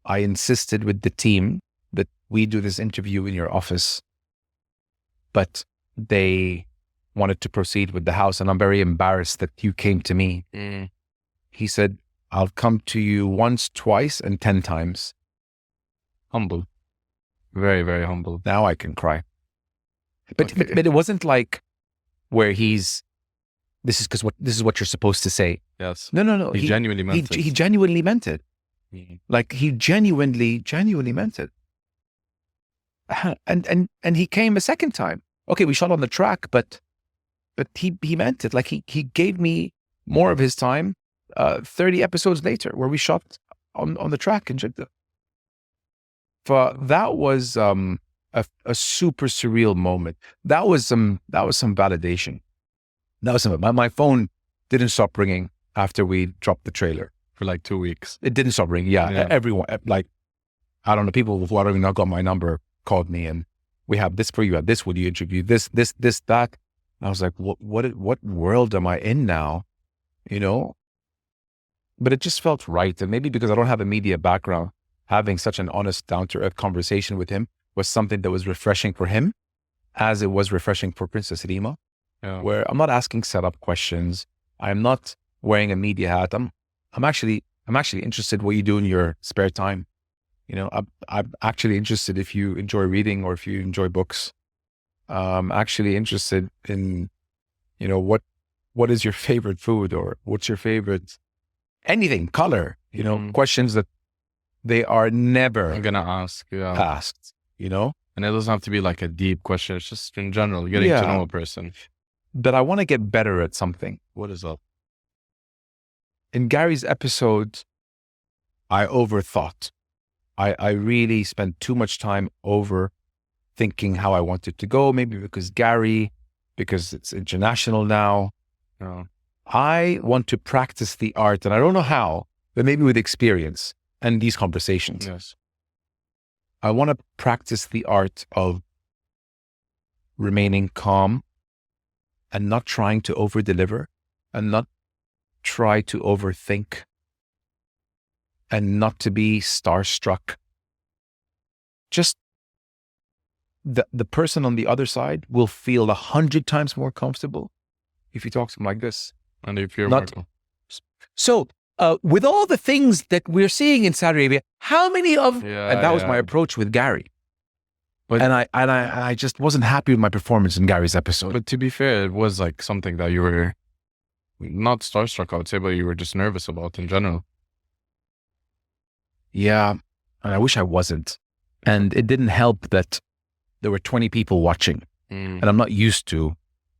I insisted with the team that we do this interview in your office, but they wanted to proceed with the house. And I'm very embarrassed that you came to me. He said, I'll come to you once, twice, and 10 times. Humble. Very, very humble. Now I can cry. But it wasn't like where this is what you're supposed to say. Yes. No. He genuinely meant it. He genuinely meant it. Like, he genuinely meant it. And he came a second time. Okay, we shot on the track, but he meant it. Like, he gave me more of his time 30 episodes later, where we shot on the track in Jeddah. But that was a super surreal moment. That was some validation. That was something. My phone didn't stop ringing after we dropped the trailer. For like 2 weeks. It didn't stop ringing. Yeah. Everyone, like, I don't know, people who have not got my number called me and we have this for you. This, would you interview this, that? And I was like, what world am I in now? You know? But it just felt right. And maybe because I don't have a media background, having such an honest, down-to-earth conversation with him was something that was refreshing for him, as it was refreshing for Princess Rima, where I'm not asking setup questions. I'm not wearing a media hat. I'm actually interested what you do in your spare time. You know, I'm actually interested if you enjoy reading or if you enjoy books. I'm actually interested in, you know, what is your favorite food or what's your favorite anything, color, you know, questions that they are never gonna ask, asked, you know? And it doesn't have to be like a deep question. It's just in general, getting to know a person. But I want to get better at something. What is that? In Gary's episode, I overthought. I really spent too much time overthinking how I wanted to go, maybe because it's international now. I want to practice the art, and I don't know how, but maybe with experience and these conversations. Yes. I want to practice the art of remaining calm and not trying to over-deliver and not try to overthink and not to be starstruck. Just the person on the other side will feel 100 times more comfortable if you talk to them like this. And if you're So, with all the things that we're seeing in Saudi Arabia, how many of, and that was my approach with Gary. But, and I just wasn't happy with my performance in Gary's episode. But to be fair, it was like something that you were not starstruck, I would say, but you were just nervous about in general. Yeah, and I wish I wasn't. And it didn't help that there were 20 people watching. And I'm not used to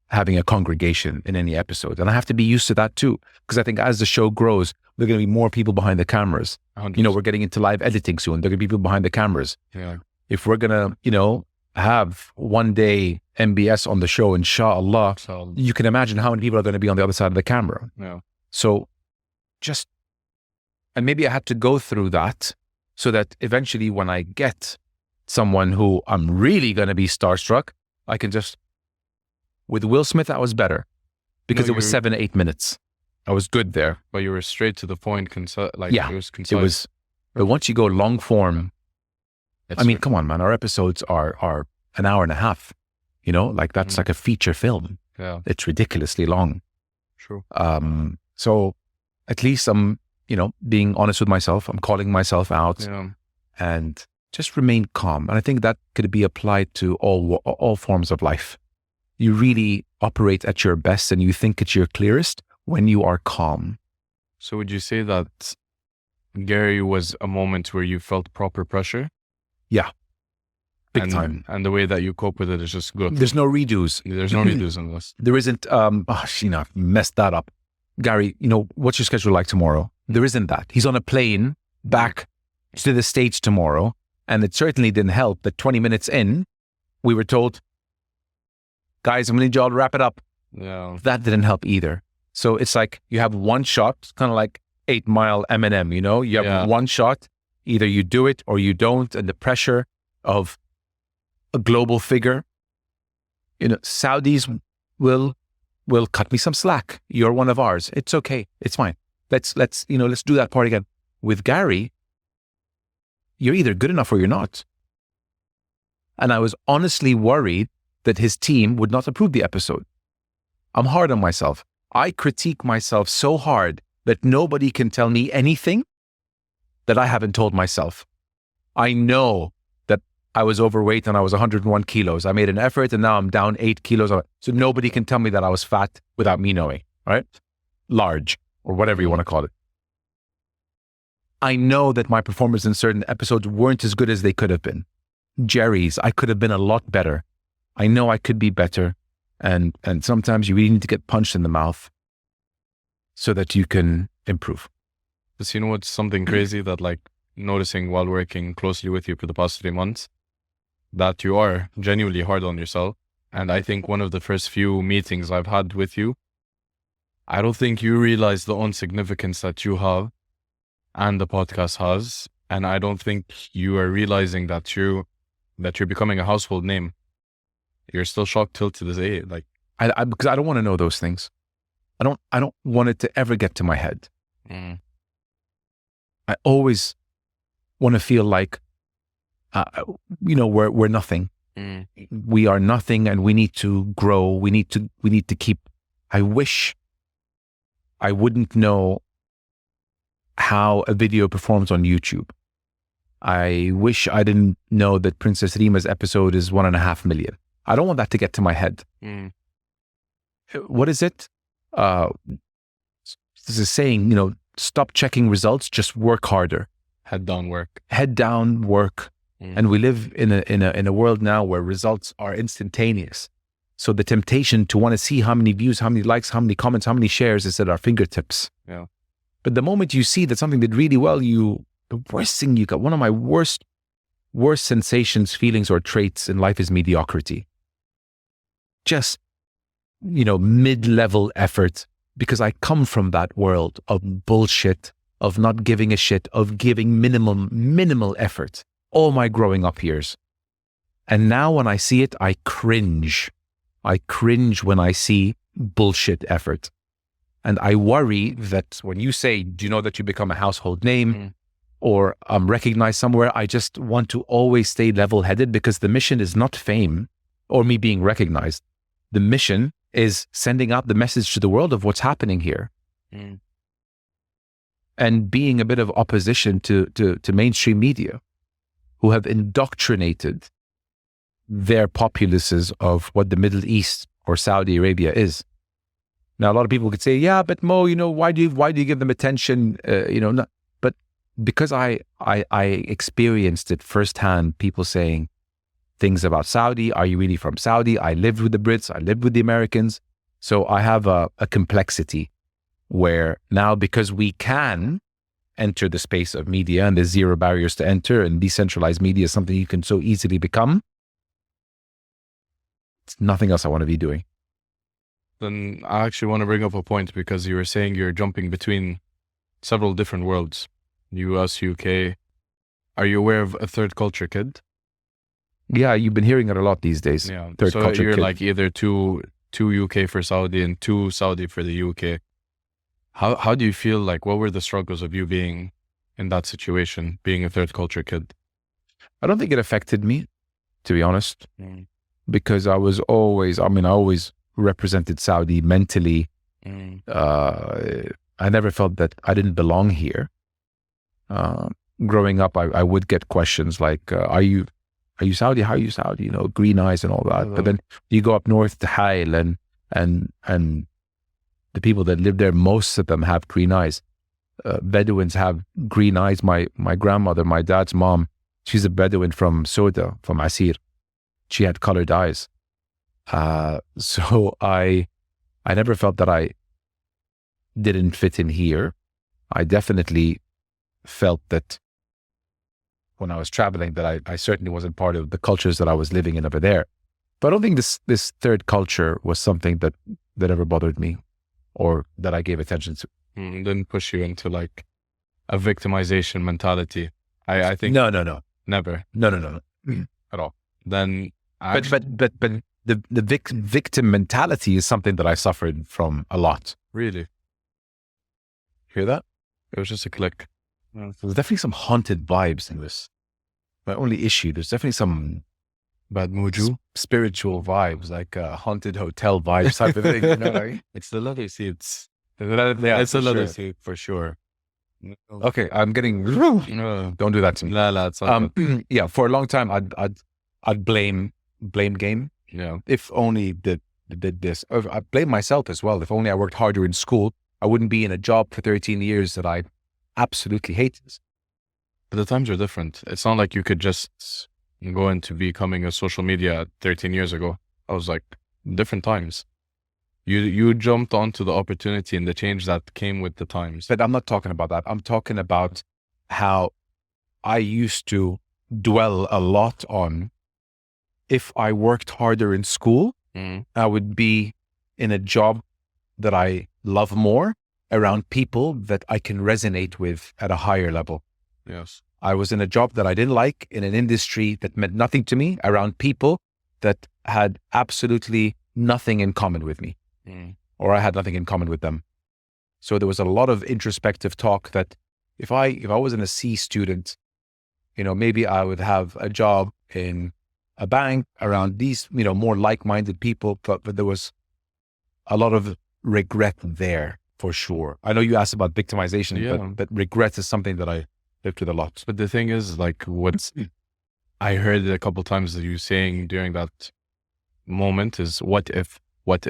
having a congregation in any episode. And I have to be used to that too. Because I think as the show grows, there are going to be more people behind the cameras. 100%. You know, we're getting into live editing soon. There are going to be people behind the cameras. Yeah. If we're going to, you know, have one day MBS on the show, inshallah, you can imagine how many people are going to be on the other side of the camera. Yeah. So and maybe I had to go through that so that eventually when I get someone who I'm really going to be starstruck, I can just, with Will Smith, I was better because it was 7 8 minutes. I was good there. But you were straight to the point. It was concise. It was, but once you go long form, I mean, come on, man, our episodes are an hour and a half, you know, like that's like a feature film. Yeah. It's ridiculously long. True. So at least I'm, you know, being honest with myself. I'm calling myself out and just remain calm. And I think that could be applied to all forms of life. You really operate at your best and you think at your clearest when you are calm. So would you say that Gary was a moment where you felt proper pressure? Yeah. Big time. And the way that you cope with it is just good. There's no redos. There's no redos on this. There isn't, Sheena, messed that up. Gary, you know, what's your schedule like tomorrow? There isn't that. He's on a plane back to the States tomorrow. And it certainly didn't help that 20 minutes in, we were told, guys, I'm going to need you all to wrap it up. Yeah. That didn't help either. So it's like you have one shot, kind of like 8 Mile Eminem, you know? You have one shot, either you do it or you don't, and the pressure of a global figure. You know, Saudis will cut me some slack. You're one of ours. It's okay. It's fine. Let's do that part again. With Gary, you're either good enough or you're not. And I was honestly worried that his team would not approve the episode. I'm hard on myself. I critique myself so hard that nobody can tell me anything that I haven't told myself. I know that I was overweight and I was 101 kilos. I made an effort and now I'm down 8 kilos. So nobody can tell me that I was fat without me knowing, right? Large or whatever you want to call it. I know that my performances in certain episodes weren't as good as they could have been. Jerry's, I could have been a lot better. I know I could be better. And sometimes you really need to get punched in the mouth so that you can improve. But you know what's something crazy that like noticing while working closely with you for the past 3 months, that you are genuinely hard on yourself. And I think one of the first few meetings I've had with you, I don't think you realize the own significance that you have and the podcast has. And I don't think you are realizing that you're becoming a household name. You're still shocked till to this day. Like, because I don't want to know those things. I don't want it to ever get to my head. I always want to feel like, we're nothing. We are nothing, and we need to grow. We need to keep. I wish I wouldn't know how a video performs on YouTube. I wish I didn't know that Princess Rima's episode is 1.5 million. I don't want that to get to my head. What is it? This is saying, stop checking results, just work harder. Head down work. Head down work. And we live in a world now where results are instantaneous. So the temptation to want to see how many views, how many likes, how many comments, how many shares is at our fingertips. Yeah. But the moment you see that something did really well, the worst thing you got, one of my worst sensations, feelings, or traits in life is mediocrity. Just, mid-level effort, because I come from that world of bullshit, of not giving a shit, of giving minimal effort all my growing up years. And now when I see it, I cringe. I cringe when I see bullshit effort. And I worry that when you say, do you know that you become a household name or recognized somewhere, I just want to always stay level-headed, because the mission is not fame or me being recognized. The mission is sending out the message to the world of what's happening here. And being a bit of opposition to mainstream media, who have indoctrinated their populaces of what the Middle East or Saudi Arabia is. Now, a lot of people could say, yeah, but Mo, why do you give them attention? But because I experienced it firsthand, people saying things about Saudi. Are you really from Saudi? I lived with the Brits. I lived with the Americans. So I have a complexity where now, because we can enter the space of media and there's zero barriers to enter, and decentralized media is something you can so easily become, it's nothing else I want to be doing. Then I actually want to bring up a point, because you were saying you're jumping between several different worlds, US, UK. Are you aware of a third culture kid? Yeah, you've been hearing it a lot these days. Yeah. Third so culture you're kid. like either two UK for Saudi and two Saudi for the UK. How do you feel like, what were the struggles of you being in that situation, being a third culture kid? I don't think it affected me, to be honest, because I always represented Saudi mentally. I never felt that I didn't belong here. Growing up, I would get questions like, are you Saudi? How are you Saudi? Green eyes and all that. But then you go up north to Hail and the people that live there, most of them have green eyes. Bedouins have green eyes. My grandmother, my dad's mom, she's a Bedouin from Saudia, from Asir. She had colored eyes. So I never felt that I didn't fit in here. I definitely felt that when I was traveling, that I certainly wasn't part of the cultures that I was living in over there. But I don't think this third culture was something that ever bothered me or that I gave attention to. Didn't push you into like a victimization mentality. I think No. never No. at all. Then But the victim mentality is something that I suffered from a lot. really, Hear that? it was just a click. There's definitely some haunted vibes in this. My only issue, there's definitely some Bad mojo. spiritual vibes, like haunted hotel vibes type of thing. You know what I mean? It's the leather seats. Yeah, It's a for leather sure. seat for sure. Okay, I'm getting. No, Don't do that to me. la, it's not good. Yeah, for a long time, I'd blame game. Yeah. If only did this. I blame myself as well. If only I worked harder in school, I wouldn't be in a job for 13 years that I absolutely hated. But the times are different. It's not like you could just go into becoming a social media 13 years ago. I was like, different times. You jumped onto the opportunity and the change that came with the times. But I'm not talking about that. I'm talking about how I used to dwell a lot on, if I worked harder in school, I would be in a job that I love more around people that I can resonate with at a higher level. Yes. I was in a job that I didn't like, in an industry that meant nothing to me, around people that had absolutely nothing in common with me, or I had nothing in common with them. So there was a lot of introspective talk that if I wasn't a C student, maybe I would have a job in a bank around these, more like-minded people, but there was a lot of regret there for sure. I know you asked about victimization, but regret is something that I lived with a lot. But the thing is, like, I heard it a couple of times that you saying during that moment is what if. But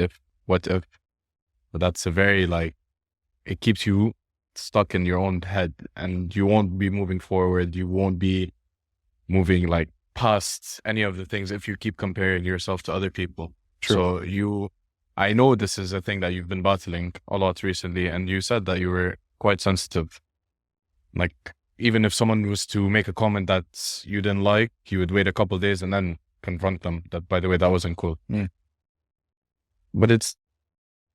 that's a very, like, it keeps you stuck in your own head and you won't be moving forward. You won't be moving like past any of the things if you keep comparing yourself to other people. True. So I know this is a thing that you've been battling a lot recently, and you said that you were quite sensitive. Like, even if someone was to make a comment that you didn't like, you would wait a couple of days and then confront them that, by the way, that wasn't cool. But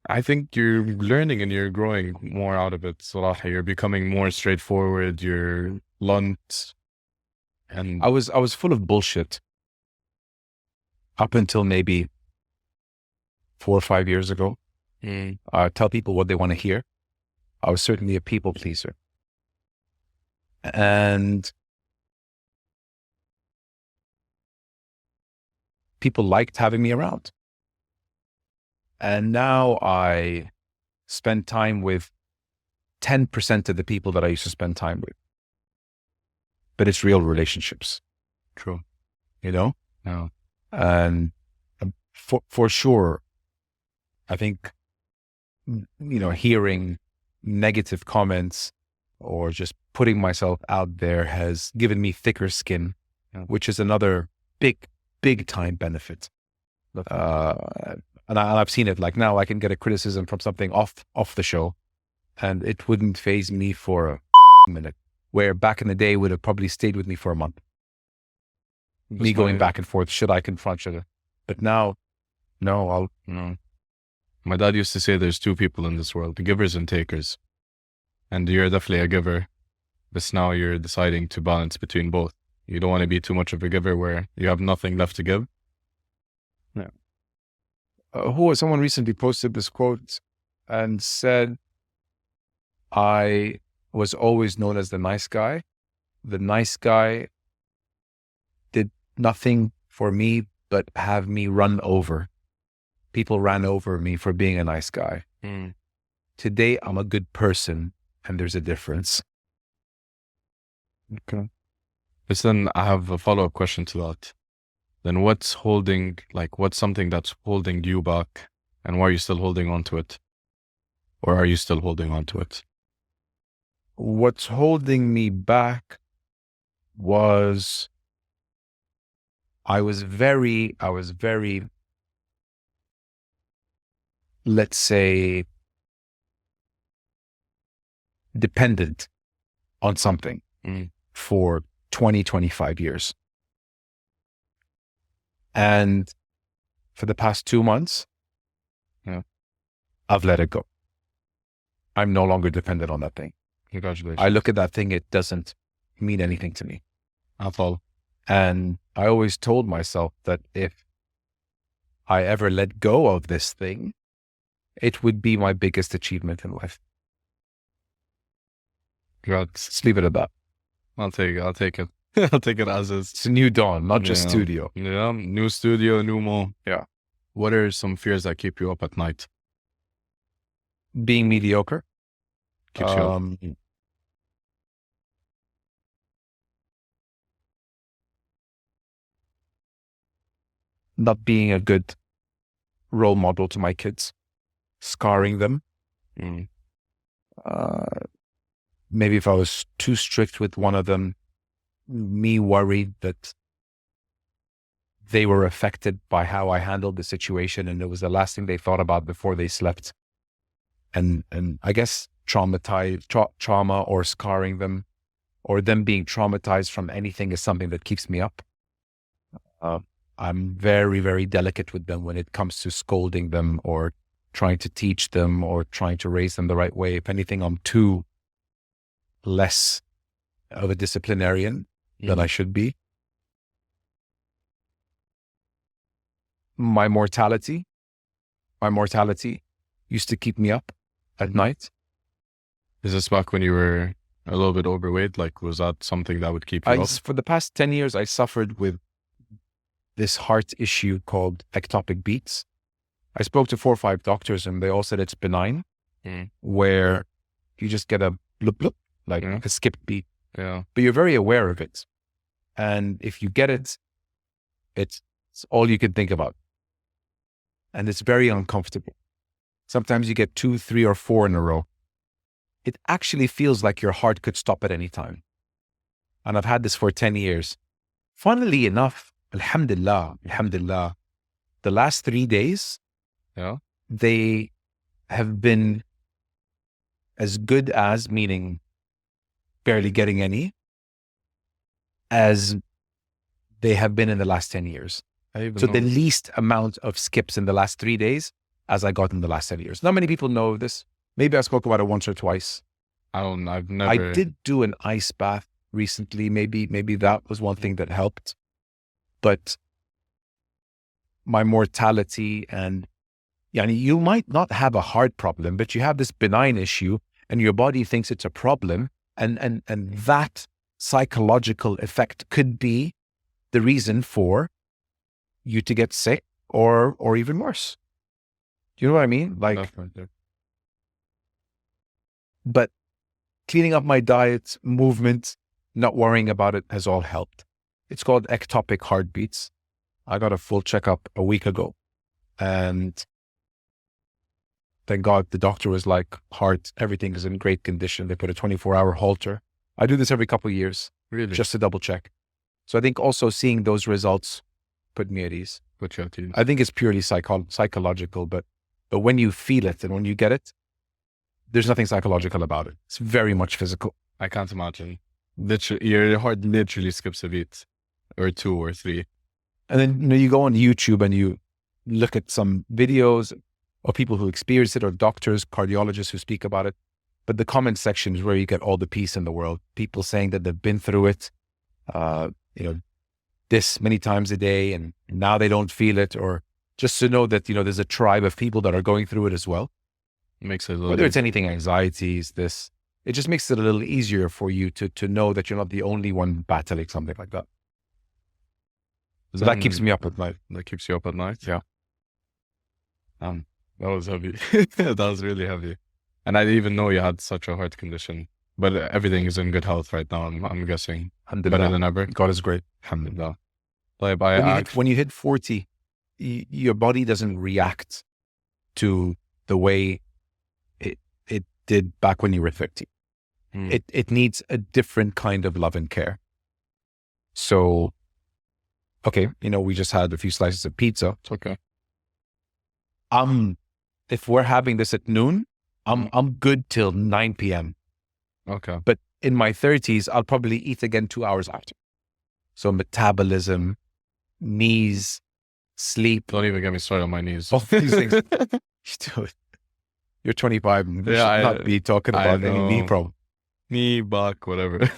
I think you're learning and you're growing more out of it, Salah. You're becoming more straightforward, you're blunt. And I was full of bullshit up until maybe 4 or 5 years ago. I tell people what they want to hear. I was certainly a people pleaser. And people liked having me around. And now I spend time with 10% of the people that I used to spend time with. But it's real relationships. True. Yeah. And for sure, I think, hearing negative comments or just putting myself out there has given me thicker skin, which is another big time benefit. And I've seen it. Like, now I can get a criticism from something off the show, and it wouldn't faze me for a minute, where back in the day would have probably stayed with me for a month. Me going back and forth, should I confront, should I? But now, no. My dad used to say there's two people in this world, the givers and takers. And you're definitely a giver, but now you're deciding to balance between both. You don't want to be too much of a giver where you have nothing left to give. Yeah. Someone recently posted this quote and said, I was always known as the nice guy. The nice guy did nothing for me but have me run over. People ran over me for being a nice guy. Today, I'm a good person, and there's a difference. Okay. Listen, I have a follow-up question to that. Then what's something that's holding you back, and why are you still holding on to it? Or are you still holding on to it? What's holding me back was I was very, let's say, dependent on something for 20, 25 years. And for the past 2 months, I've let it go. I'm no longer dependent on that thing. Congratulations. I look at that thing, it doesn't mean anything to me at all. And I always told myself that if I ever let go of this thing, it would be my biggest achievement in life. Let's leave it at that. I'll take it. I'll take it as is. It's a new dawn, not just studio. Yeah, new studio, new mo. Yeah. What are some fears that keep you up at night? Being mediocre. Keeps you up. Not being a good role model to my kids. Scarring them. Maybe if I was too strict with one of them, me worried that they were affected by how I handled the situation, and it was the last thing they thought about before they slept. And I guess trauma or scarring them, or them being traumatized from anything, is something that keeps me up. I'm very, very delicate with them when it comes to scolding them or trying to teach them or trying to raise them the right way. If anything, I'm too less of a disciplinarian than I should be. My mortality used to keep me up at night. Is this back when you were a little bit overweight? Like, was that something that would keep you up? For the past 10 years, I suffered with this heart issue called ectopic beats. I spoke to 4 or 5 doctors and they all said it's benign, where you just get a bloop bloop, like a skipped beat. Yeah. But you're very aware of it. And if you get it, it's all you can think about. And it's very uncomfortable. Sometimes you get 2, 3, or 4 in a row. It actually feels like your heart could stop at any time. And I've had this for 10 years. Funnily enough, alhamdulillah, the last 3 days, they have been as good as, meaning barely getting any, as they have been in the last 10 years. So the least amount of skips in the last 3 days as I got in the last 10 years. Not many people know this. Maybe I spoke about it once or twice. I've never. I did do an ice bath recently. Maybe that was one thing that helped. But my mortality and, you might not have a heart problem, but you have this benign issue and your body thinks it's a problem. And that psychological effect could be the reason for you to get sick or even worse. Do you know what I mean? But cleaning up my diet, movement, not worrying about it has all helped. It's called ectopic heartbeats. I got a full checkup a week ago. And thank God the doctor was like, heart, everything is in great condition. They put a 24-hour Holter. I do this every couple of years, really, just to double check. So I think also seeing those results put me at ease. I think it's purely psychological, but when you feel it and when you get it, there's nothing psychological about it. It's very much physical. I can't imagine. Your heart literally skips a beat or 2 or 3. And then you go on YouTube and you look at some videos of people who experience it or doctors, cardiologists who speak about it. But the comment section is where you get all the peace in the world. People saying that they've been through it, this many times a day and now they don't feel it, or just to know that, there's a tribe of people that are going through it as well. Makes it a little Whether it's anything, anxieties, it just makes it a little easier for you to know that you're not the only one battling something like that. So that keeps me up at night. That keeps you up at night? Yeah. That was heavy. That was really heavy. And I didn't even know you had such a heart condition. But everything is in good health right now, I'm guessing. Better than ever. God is great. Alhamdulillah. When you hit 40, your body doesn't react to the way it did back when you were 30. It needs a different kind of love and care. So, okay, we just had a few slices of pizza. It's okay. If we're having this at noon, I'm good till 9 p.m. Okay. But in my 30s, I'll probably eat again 2 hours after. So metabolism, knees, sleep. Don't even get me started on my knees. All these things. You're 25 and you should not be talking about any knee problem. Knee, back, whatever.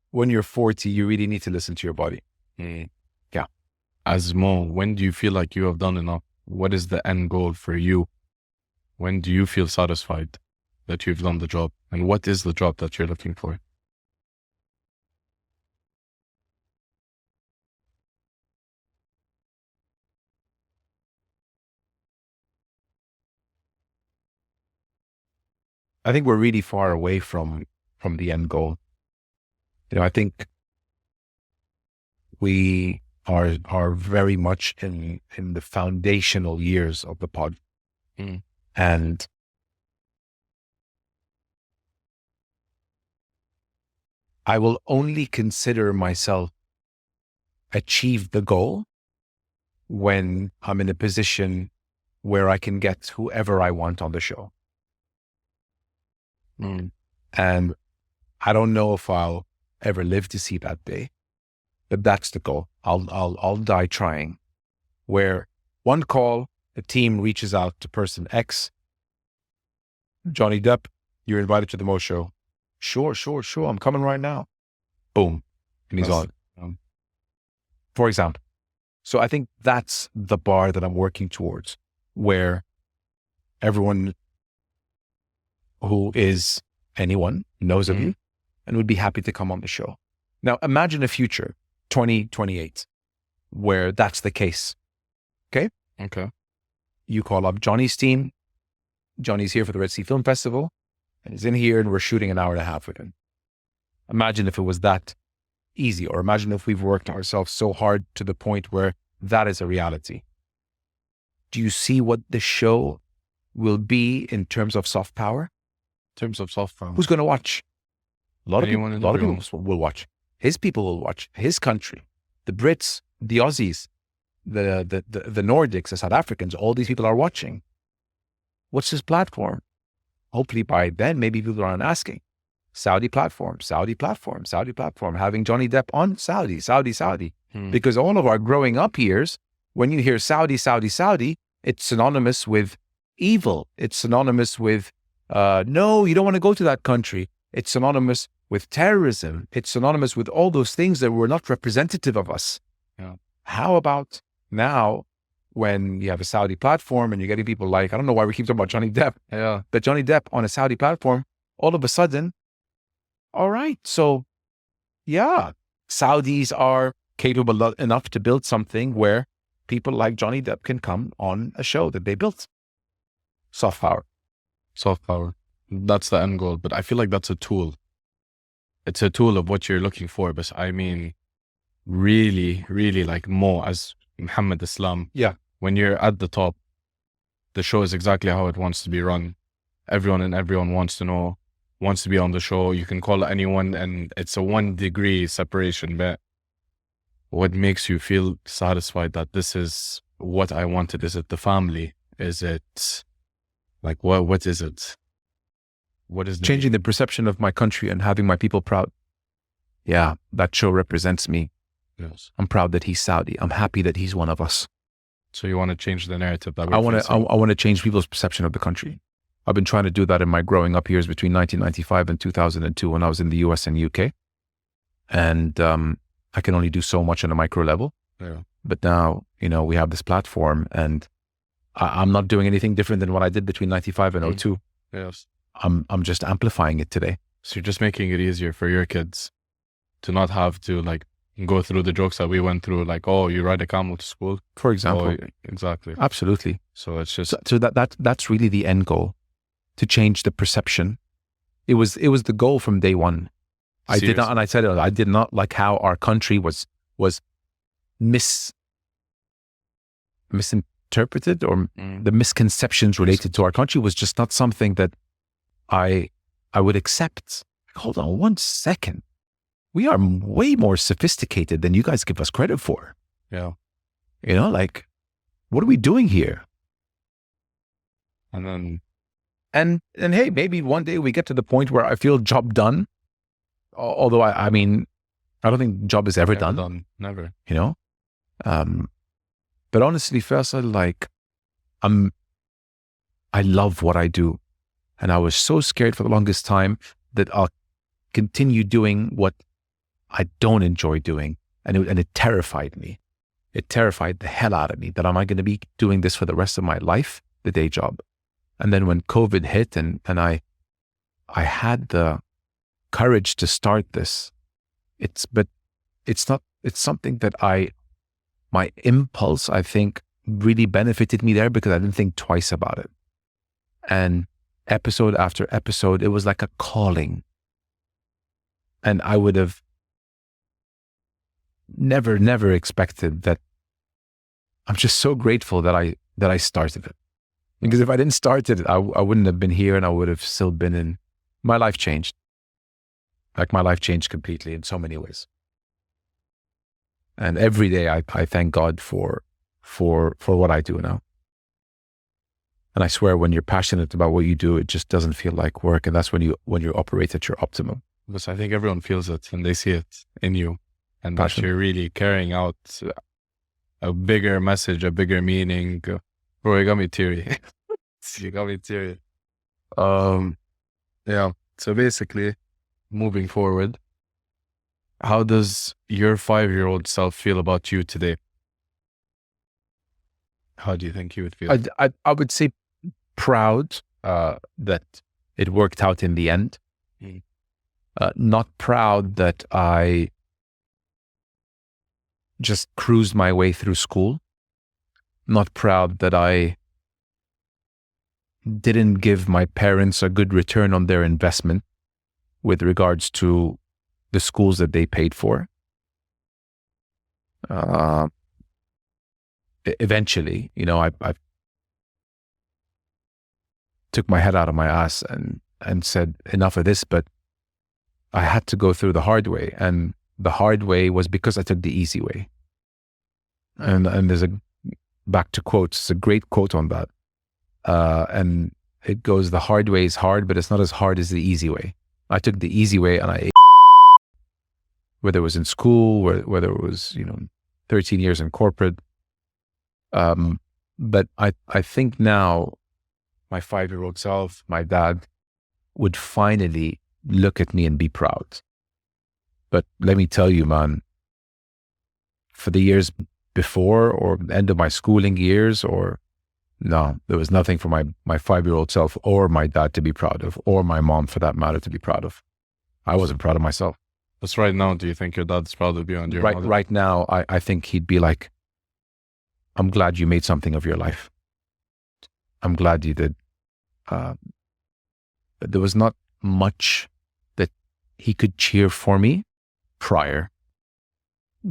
When you're 40, you really need to listen to your body. Yeah. As Mo, when do you feel like you have done enough? What is the end goal for you? When do you feel satisfied that you've done the job? And what is the job that you're looking for? I think we're really far away from the end goal. I think we are very much in the foundational years of the pod. And I will only consider myself achieve the goal when I'm in a position where I can get whoever I want on the show. And I don't know if I'll ever live to see that day, but that's the goal. I'll die trying, where one call, The team reaches out to person X. Johnny Depp, you're invited to the Mo show. Sure. I'm coming right now. Boom. And he's on. For example. So I think that's the bar that I'm working towards, where everyone who is anyone knows of you and would be happy to come on the show. Now, imagine a future, 2028, where that's the case. Okay? Okay. You call up Johnny's team. Johnny's here for the Red Sea Film Festival, and he's in here and we're shooting an hour and a half with him. Imagine if it was that easy, or imagine if we've worked ourselves so hard to the point where that is a reality. Do you see what the show will be in terms of soft power? In terms of soft power. Who's going to watch? A lot of Anyone people will watch. His people will watch. His country, the Brits, the Aussies, the Nordics, the South Africans, all these people are watching. What's his platform? Hopefully by then, maybe people aren't asking. Saudi platform, having Johnny Depp on Saudi. Because all of our growing up years, when you hear Saudi, it's synonymous with evil. It's synonymous with, no, you don't want to go to that country. It's synonymous with terrorism. It's synonymous with all those things that were not representative of us. Yeah. How about now, when you have a Saudi platform and you're getting people like, I don't know why we keep talking about Johnny Depp, but Johnny Depp on a Saudi platform, all of a sudden, all right, so yeah, Saudis are capable enough to build something where people like Johnny Depp can come on a show that they built. Soft power. That's the end goal, but I feel like that's a tool. It's a tool of what you're looking for, but I mean, really, really like Mo as Muhammad Islam. Yeah. When you're at the top, the show is exactly how it wants to be run. Everyone wants to know, wants to be on the show. You can call anyone and it's a 1 degree separation, but what makes you feel satisfied that this is what I wanted? Is it the family? Is it like, what is it? What is changing the perception of my country and having my people proud? Yeah, that show represents me. Yes. I'm proud that he's Saudi. I'm happy that he's one of us. So you want to change the narrative that I want to change people's perception of the country. I've been trying to do that in my growing up years between 1995 and 2002 when I was in the US and UK. And I can only do so much on a micro level. Yeah. But now, we have this platform and I'm not doing anything different than what I did between 95 and 02. Yes. I'm just amplifying it today. So you're just making it easier for your kids to not have to like go through the jokes that we went through, like, oh, you ride a camel to school, for example. Oh, exactly. Absolutely. So it's just so that's really the end goal, to change the perception. It was the goal from day one. I did not, and I said it, I did not like how our country was misinterpreted, or the misconceptions related to our country was just not something that I would accept. Hold on 1 second. We are way more sophisticated than you guys give us credit for. Yeah. Like, what are we doing here? And then, and hey, maybe one day we get to the point where I feel job done. Although I mean, I don't think job is ever done. Never. But honestly, Faisal, like, I love what I do. And I was so scared for the longest time that I'll continue doing what I don't enjoy doing. And it terrified me. It terrified the hell out of me that am I going to be doing this for the rest of my life, the day job? And then when COVID hit and I had the courage to start this, it's something that my impulse, I think, really benefited me there because I didn't think twice about it. And episode after episode, it was like a calling. And I would have never expected that. I'm just so grateful that I started it. Because if I didn't start it, I wouldn't have been here, and I would have still been in. My life changed. Like, my life changed completely in so many ways. And every day I thank God for what I do now. And I swear, when you're passionate about what you do, it just doesn't feel like work. And that's when you operate at your optimum. Because I think everyone feels it and they see it in you. And that Passion. you're really carrying out a bigger message, a bigger meaning, Bro, you got me teary. You got me teary. Yeah. So basically, moving forward, how does your 5-year-old self feel about you today? How do you think he would feel? I would say proud that it worked out in the end. Not proud that I just cruised my way through school. Not proud that I didn't give my parents a good return on their investment with regards to the schools that they paid for. Eventually, I took my head out of my ass and said, enough of this, but I had to go through the hard way. And the hard way was because I took the easy way. And there's back to quotes, it's a great quote on that. And it goes, the hard way is hard, but it's not as hard as the easy way. I took the easy way and I, whether it was in school, whether it was, 13 years in corporate. But I think now my 5-year-old self, my dad, would finally look at me and be proud. But let me tell you, man, for the years before or the end of my schooling years, no, there was nothing for my 5-year-old self or my dad to be proud of, or my mom for that matter to be proud of. I wasn't proud of myself. That's right now. Do you think your dad's proud of you and your mother? Right now, I think he'd be like, I'm glad you made something of your life. I'm glad you did. There was not much that he could cheer for me prior,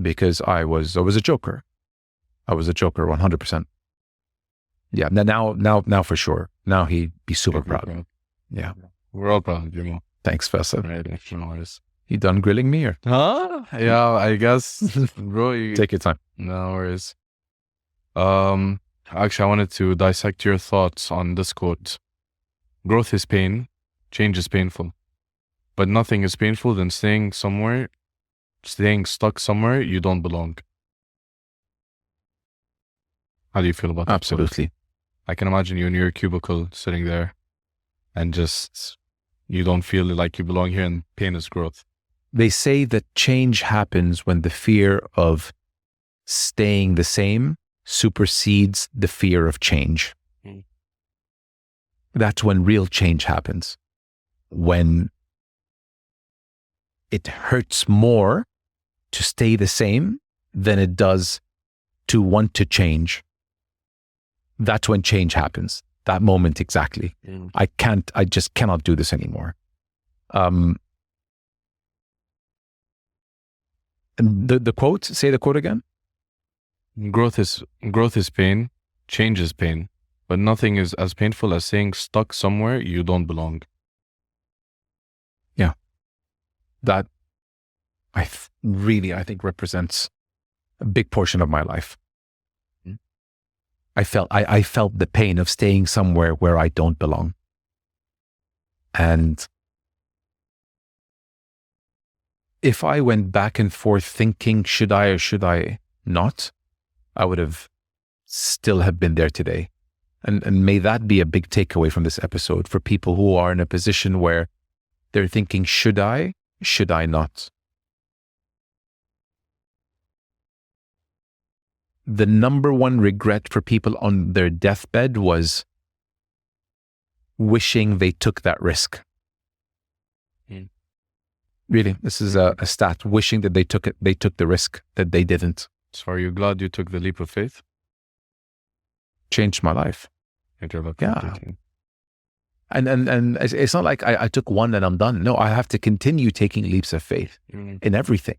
because I was a joker. I was a joker 100%. Yeah, now for sure. Now he'd be super proud. Yeah. We're all proud of you, Mo. Thanks, Faisal. Right, no worries. You done grilling me or? Huh? Yeah, I guess. Bro, Take your time. No worries. Actually, I wanted to dissect your thoughts on this quote. Growth is pain, change is painful, but nothing is painful than staying stuck somewhere you don't belong. How do you feel about that? Absolutely. I can imagine you in your cubicle sitting there and just, you don't feel like you belong here, and pain is growth. They say that change happens when the fear of staying the same supersedes the fear of change. That's when real change happens. When it hurts more to stay the same than it does to want to change. That's when change happens. That moment exactly. I just cannot do this anymore. And the quote, say the quote again. Growth is pain, change is pain, but nothing is as painful as staying stuck somewhere you don't belong. Yeah. That I think represents a big portion of my life. I felt the pain of staying somewhere where I don't belong. And if I went back and forth thinking, should I or should I not, I would have still have been there today. And may that be a big takeaway from this episode for people who are in a position where they're thinking, should I not? The number one regret for people on their deathbed was wishing they took that risk. Really, this is a stat, wishing that they took the risk that they didn't. So are you glad you took the leap of faith? Changed my life. Yeah. And it's not like I took one and I'm done. No, I have to continue taking leaps of faith in everything.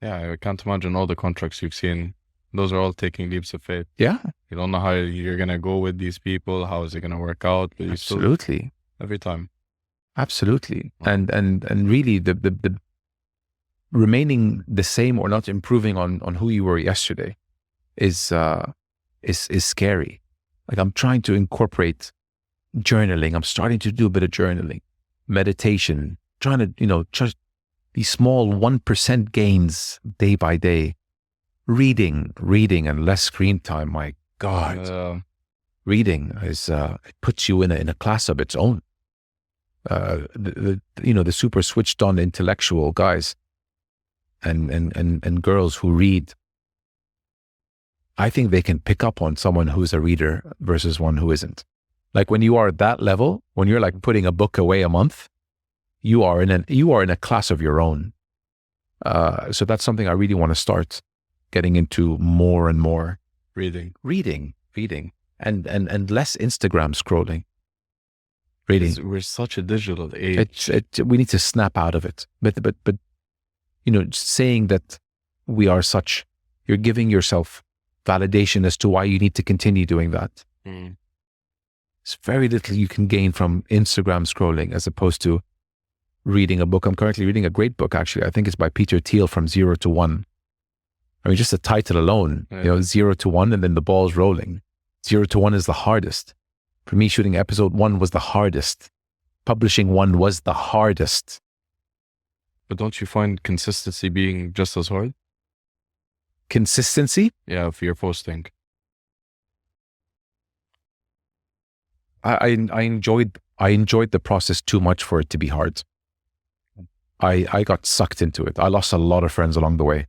Yeah, I can't imagine all the contracts you've seen. Those are all taking leaps of faith. Yeah. You don't know how you're going to go with these people. How is it going to work out? But Absolutely. Every time. Absolutely. And really the remaining the same or not improving on who you were yesterday is scary. Like, I'm trying to incorporate journaling. I'm starting to do a bit of journaling, meditation, trying to, just these small 1% gains day by day. Reading and less screen time. My God. reading is it puts you in a class of its own. The super switched on intellectual guys and girls who read, I think they can pick up on someone who's a reader versus one who isn't. Like when you are at that level, when you're like putting a book away a month, you are in a class of your own. So that's something I really want to start getting into more and more. Reading, and less Instagram scrolling. Reading. We're such a digital age. We need to snap out of it. But saying that we are such, you're giving yourself validation as to why you need to continue doing that. It's very little you can gain from Instagram scrolling as opposed to reading a book. I'm currently reading a great book, actually. I think it's by Peter Thiel, From Zero to One. I mean, just the title alone, 0 to 1, and then the ball's rolling. 0 to 1 is the hardest. For me, shooting episode 1 was the hardest. Publishing 1 was the hardest. But don't you find consistency being just as hard? Consistency? Yeah, for your posting. I enjoyed the process too much for it to be hard. I got sucked into it. I lost a lot of friends along the way.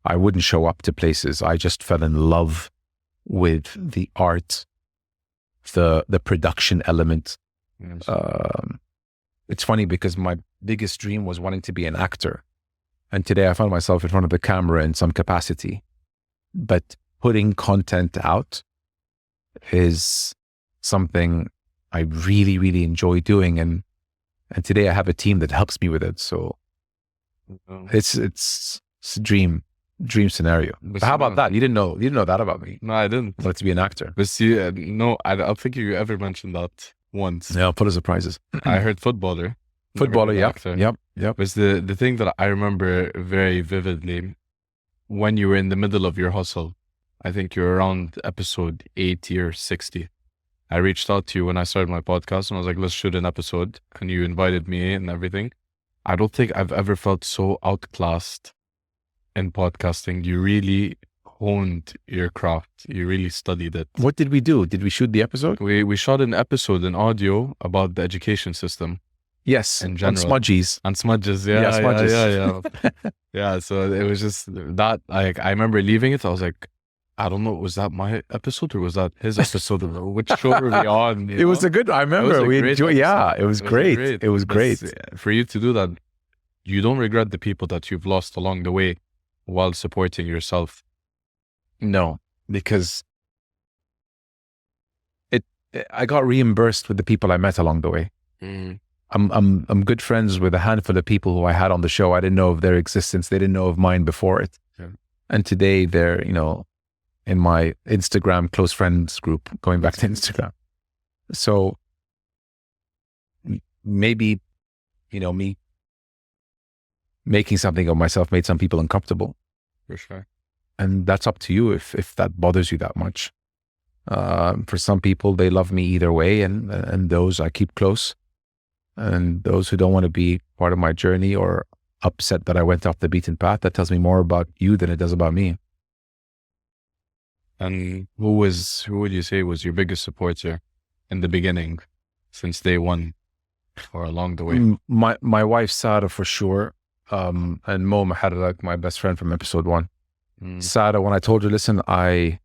I wouldn't show up to places. I just fell in love with the art, the production element. Yes. It's funny because my biggest dream was wanting to be an actor. And today I found myself in front of the camera in some capacity. But putting content out is something I really, really enjoy doing. And today I have a team that helps me with it. So it's a dream scenario. But how about that? You didn't know that about me. No, I didn't. I wanted to be an actor. But see, no, I don't think you ever mentioned that once. Yeah, full of surprises. I heard footballer. Footballer, yep. Yep. But the thing that I remember very vividly, when you were in the middle of your hustle, I think you're around episode 80 or 60. I reached out to you when I started my podcast and I was like, let's shoot an episode. And you invited me and everything. I don't think I've ever felt so outclassed in podcasting. You really honed your craft. You really studied it. What did we do? Did we shoot the episode? We shot an episode in audio about the education system. Yes, in general. On smudgies. And smudges, yeah. Smudges. Yeah. Yeah, so it was just that, like, I remember leaving it, I was like, I don't know, was that my episode or was that his episode? Which show were we on? It was a good, I remember, we enjoyed, it was great. It was great. For you to do that, you don't regret the people that you've lost along the way while supporting yourself. No, because I got reimbursed with the people I met along the way. I'm good friends with a handful of people who I had on the show. I didn't know of their existence. They didn't know of mine before it. Yeah. And today they're, in my Instagram close friends group, going back to Instagram. So maybe, me making something of myself made some people uncomfortable. For sure. And that's up to you if that bothers you that much. For some people, they love me either way, and those I keep close. And those who don't want to be part of my journey or upset that I went off the beaten path, that tells me more about you than it does about me. And who would you say was your biggest supporter in the beginning, since day one or along the way? My wife, Sarah, for sure. And Mo Maharrak, my best friend from episode 1. Sarah, when I told her, listen, I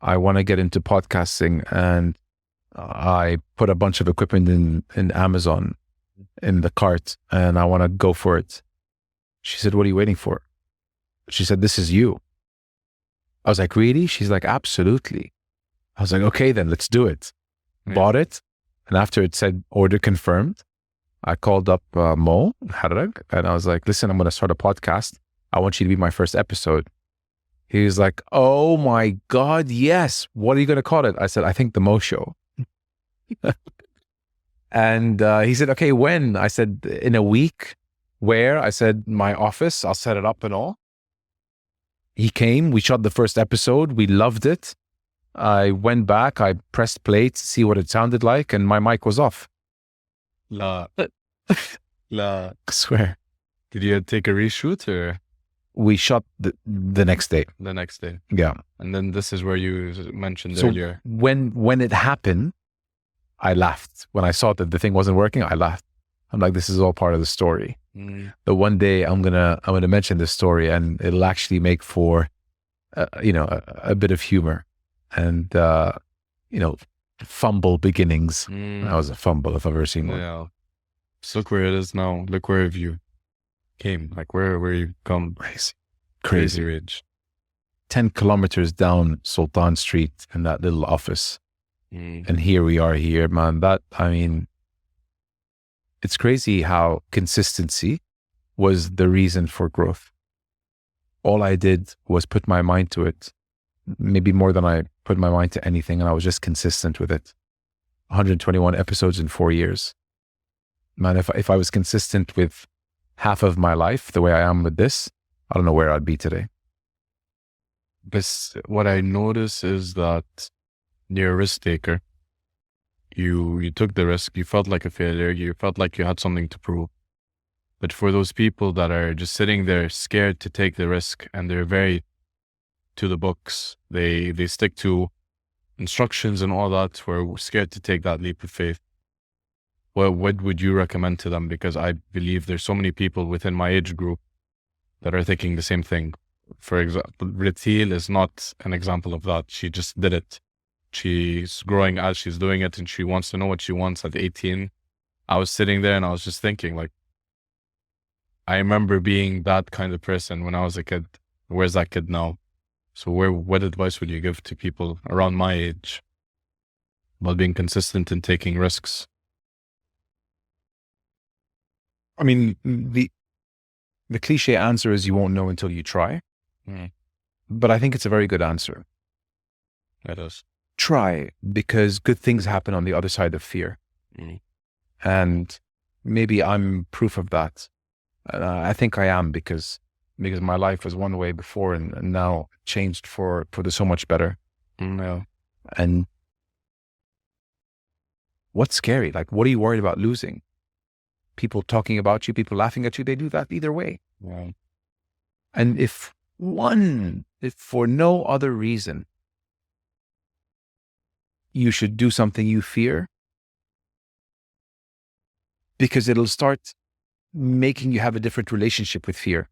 want to get into podcasting, and I put a bunch of equipment in Amazon in the cart and I want to go for it. She said, what are you waiting for? She said, this is you. I was like, really? She's like, absolutely. I was like, okay, then let's do it. Yeah. Bought it. And after it said order confirmed, I called up Mo Harag and I was like, listen, I'm going to start a podcast. I want you to be my first episode. He was like, oh my God, yes. What are you going to call it? I said, I think the Mo Show. And he said, okay, when? I said, in a week. Where? I said, my office. I'll set it up and all. He came. We shot the first episode. We loved it. I went back. I pressed play to see what it sounded like, and my mic was off. La. I swear. Did you take a reshoot or? we shot the next day. The next day. Yeah. And then this is where you mentioned So earlier. when it happened, I laughed. When I saw that the thing wasn't working, I laughed. I'm like, this is all part of the story. But one day I'm gonna mention this story, and it'll actually make for a bit of humor and fumble beginnings. That was a fumble if I've ever seen one. Yeah. So look where it is now. Look where you came. Like where you come. Crazy ridge. 10 kilometers down Sultan Street in that little office. And here we are here, man. It's crazy how consistency was the reason for growth. All I did was put my mind to it, maybe more than I put my mind to anything, and I was just consistent with it. 121 episodes in 4 years. Man, if I was consistent with half of my life the way I am with this, I don't know where I'd be today. But what I notice is that you're a risk taker. You took the risk. You felt like a failure. You felt like you had something to prove. But for those people that are just sitting there scared to take the risk, and they're very to the books, they stick to instructions and all that, who are scared to take that leap of faith. Well, what would you recommend to them? Because I believe there's so many people within my age group that are thinking the same thing. For example, Ritil is not an example of that. She just did it. She's growing as she's doing it, and she wants to know what she wants at 18. I was sitting there and I was just thinking, like, I remember being that kind of person when I was a kid. Where's that kid now? So what advice would you give to people around my age about being consistent and taking risks? I mean, the cliche answer is you won't know until you try. But I think it's a very good answer. It is. Try, because good things happen on the other side of fear. And maybe I'm proof of that. I think I am, because my life was one way before and now changed for the so much better. Yeah. And what's scary? Like, what are you worried about losing? People talking about you, people laughing at you, they do that either way. Yeah. And if for no other reason, you should do something you fear, because it'll start making you have a different relationship with fear.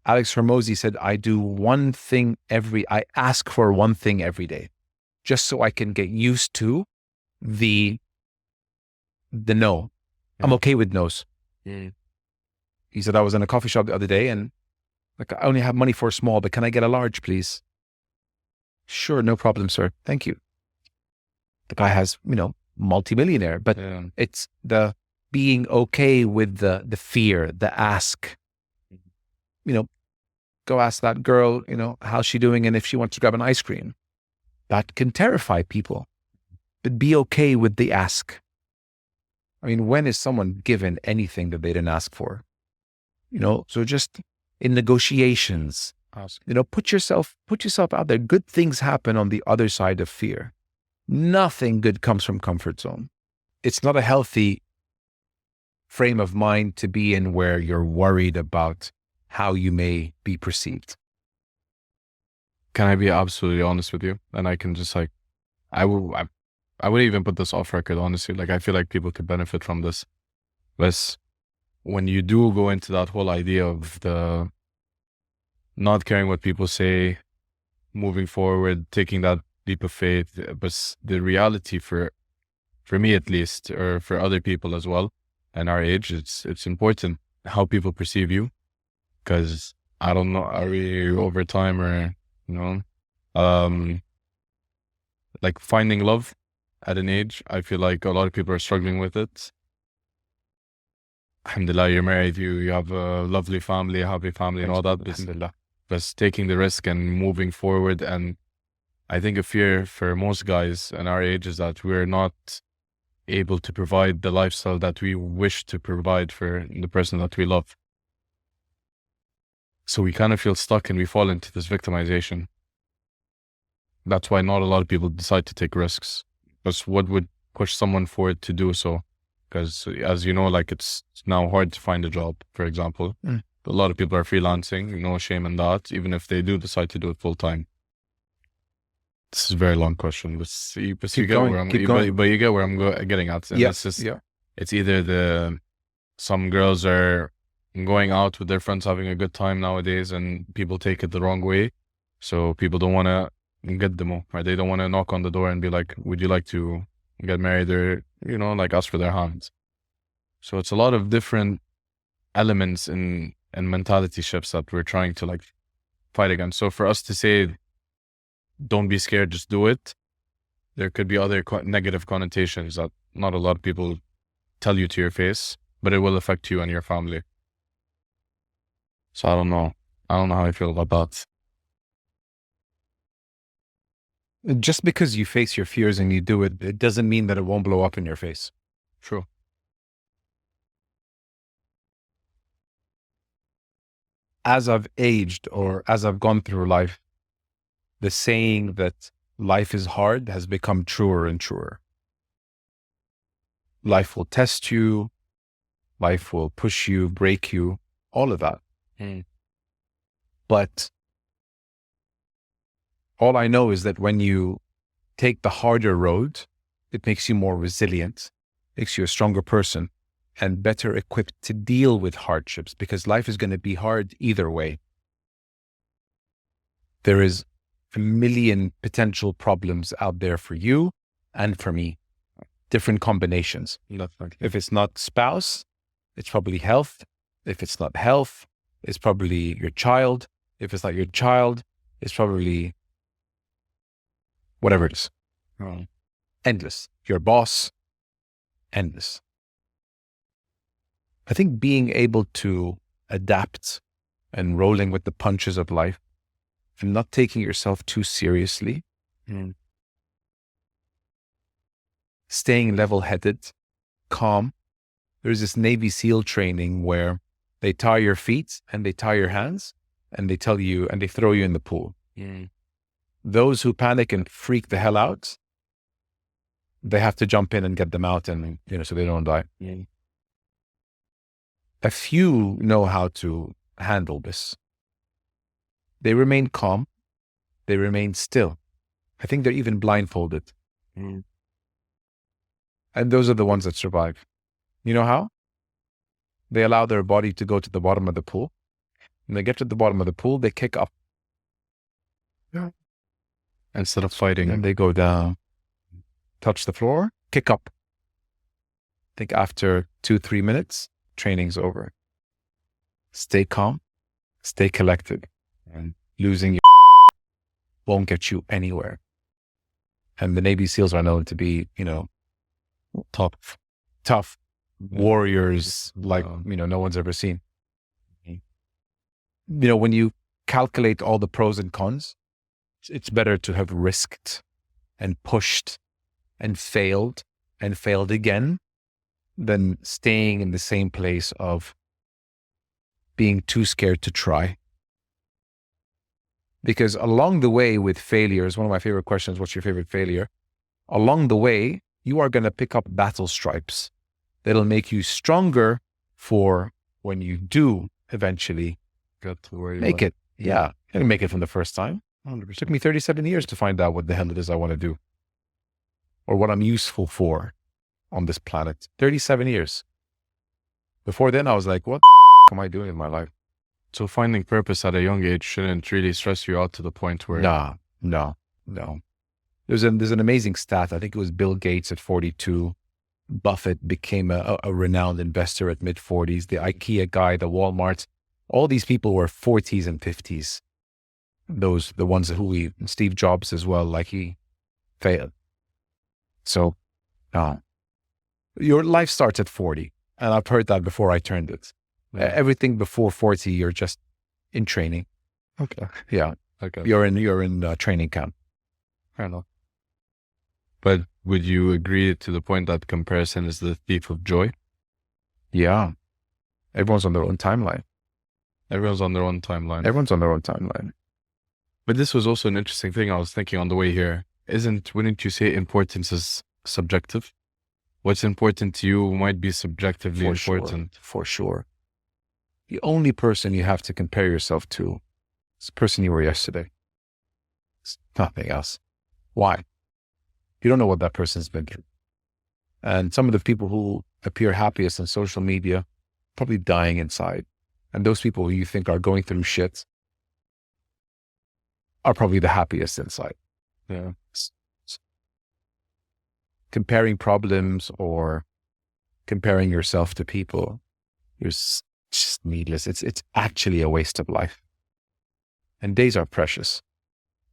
Alex Hormozy said, I ask for one thing every day, just so I can get used to the no. I'm okay with no's. He said, I was in a coffee shop the other day and like, I only have money for a small, but can I get a large, please? Sure, no problem, sir. Thank you. The guy has, multimillionaire, but it's the being okay with the fear, the ask. Go ask that girl, how's she doing and if she wants to grab an ice cream. That can terrify people, but be okay with the ask. I mean, when is someone given anything that they didn't ask for? So just in negotiations, ask. Put yourself out there. Good things happen on the other side of fear. Nothing good comes from comfort zone. It's not a healthy frame of mind to be in where you're worried about how you may be perceived. Can I be absolutely honest with you? And I can just I wouldn't even put this off record, honestly. Like, I feel like people could benefit from this. But when you do go into that whole idea of the not caring what people say, moving forward, taking that leap of faith, but the reality for me at least, or for other people as well, and our age, it's important how people perceive you. Because I don't know, are we over time or, like finding love at an age, I feel like a lot of people are struggling with it. Alhamdulillah, you're married, you have a lovely family, a happy family and all that. But taking the risk and moving forward. And I think a fear for most guys in our age is that we're not able to provide the lifestyle that we wish to provide for the person that we love. So we kind of feel stuck and we fall into this victimization. That's why not a lot of people decide to take risks. Because what would push someone forward to do so? Because as you know, like it's now hard to find a job, for example. A lot of people are freelancing, no shame in that, even if they do decide to do it full time. This is a very long question, but you get where I'm getting at. And it's just, it's either some girls are going out with their friends having a good time nowadays, and people take it the wrong way. So people don't want to get them, right? They don't want to knock on the door and be like, would you like to get married, or, like, ask for their hands. So it's a lot of different elements and mentality shifts that we're trying to like fight against. So for us to say, don't be scared, just do it, there could be other negative connotations that not a lot of people tell you to your face, but it will affect you and your family. So I don't know how I feel about that. Just because you face your fears and you do it, it doesn't mean that it won't blow up in your face. True. As I've aged, or as I've gone through life, the saying that life is hard has become truer and truer. Life will test you, life will push you, break you, all of that. But all I know is that when you take the harder road, it makes you more resilient, makes you a stronger person, and better equipped to deal with hardships, because life is going to be hard either way. There is a million potential problems out there for you and for me, different combinations. If it's not spouse, it's probably health. If it's not health, it's probably your child. If it's not your child, it's probably whatever it is. Endless. Your boss, endless. I think being able to adapt and rolling with the punches of life and not taking yourself too seriously, staying level-headed, calm. There's this Navy SEAL training where they tie your feet and they tie your hands and they tell you, and they throw you in the pool. Those who panic and freak the hell out, they have to jump in and get them out, and so they don't die. A few know how to handle this. They remain calm. They remain still. I think they're even blindfolded. And those are the ones that survive. You know how? They allow their body to go to the bottom of the pool. When they get to the bottom of the pool, they kick up. Instead of fighting. And they go down, touch the floor, kick up. I think after 2-3 minutes, training's over. Stay calm, stay collected, and losing your won't get you anywhere. And the Navy SEALs are known to be, tough warriors like, no one's ever seen. When you calculate all the pros and cons, it's better to have risked and pushed and failed again than staying in the same place of being too scared to try. Because along the way with failures, one of my favorite questions, what's your favorite failure? Along the way, you are going to pick up battle stripes that'll make you stronger for when you do eventually get to where you make it. Yeah. I didn't make it from the first time. 100%. It took me 37 years to find out what the hell it is I want to do, or what I'm useful for on this planet. 37 years. Before then, I was like, what the am I doing in my life? So finding purpose at a young age shouldn't really stress you out to the point where... No. There's an amazing stat. I think it was Bill Gates at 42. Buffett became a renowned investor at mid-40s. The IKEA guy, the Walmart, all these people were 40s and 50s. The ones Steve Jobs as well, like he failed. So, your life starts at 40. And I've heard that before I turned it. Everything before 40, you're just in training. Okay. Yeah. Okay. You're in training camp. Fair enough. But would you agree to the point that comparison is the thief of joy? Yeah. Everyone's on their own timeline. Everyone's on their own timeline. But this was also an interesting thing I was thinking on the way here. Wouldn't you say importance is subjective? What's important to you might be subjectively important. For sure. The only person you have to compare yourself to is the person you were yesterday. It's nothing else. Why? You don't know what that person's been through. And some of the people who appear happiest on social media, probably dying inside. And those people who you think are going through shit are probably the happiest inside. Yeah. Comparing problems or comparing yourself to people is just needless. It's actually a waste of life. And days are precious.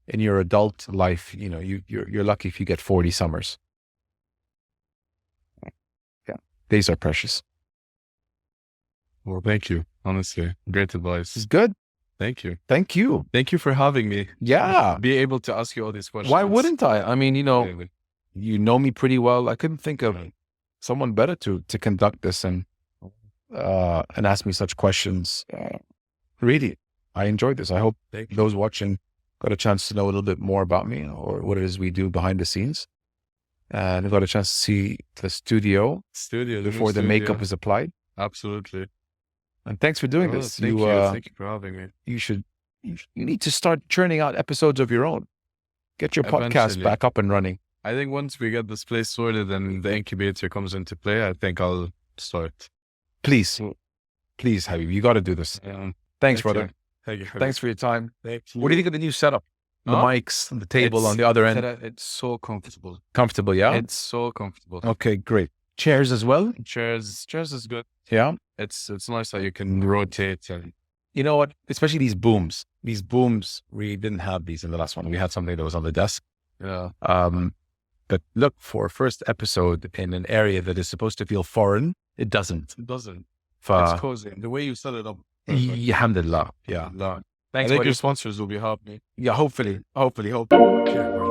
In your adult life, you know, you're lucky if you get 40 summers. Yeah, days are precious. Well, thank you. Honestly, great advice. It's good. Thank you. Thank you. Thank you for having me. Yeah. Be able to ask you all these questions. Why wouldn't I? I mean, you know, Really. you know me pretty well. I couldn't think of someone better to conduct this and ask me such questions. Really, I enjoyed this. I hope Thank you. those watching got a chance to know a little bit more about me or what it is we do behind the scenes. And got a chance to see the studio Studio the new before the studio. makeup is applied. Absolutely. And thanks for doing Oh, this. Thank you. Thank you for having me. You need to start churning out episodes of your own. Get your podcast Eventually. back up and running. I think once we get this place sorted and the incubator comes into play, I think I'll start. Please, please, Habib, you got to do this. Yeah. Thanks, Thank brother. you. Thank you. Thanks for your time. Thank you. What do you think of the new setup? The Huh? mics, and the table on the other end. It's so comfortable. Comfortable, yeah? It's so comfortable. Okay, great. Chairs as well? Chairs is good. Yeah. It's nice that you can rotate and You know what? Especially these booms. These booms, we didn't have these in the last one. We had something that was on the desk. yeah. But look, for a first episode in an area that is supposed to feel foreign, it doesn't. It doesn't. Fa- It's cozy. The way you set it up. perfect. Alhamdulillah. Yeah. Alhamdulillah. I Thanks, think buddy. your sponsors will be happy. Yeah, hopefully. Okay,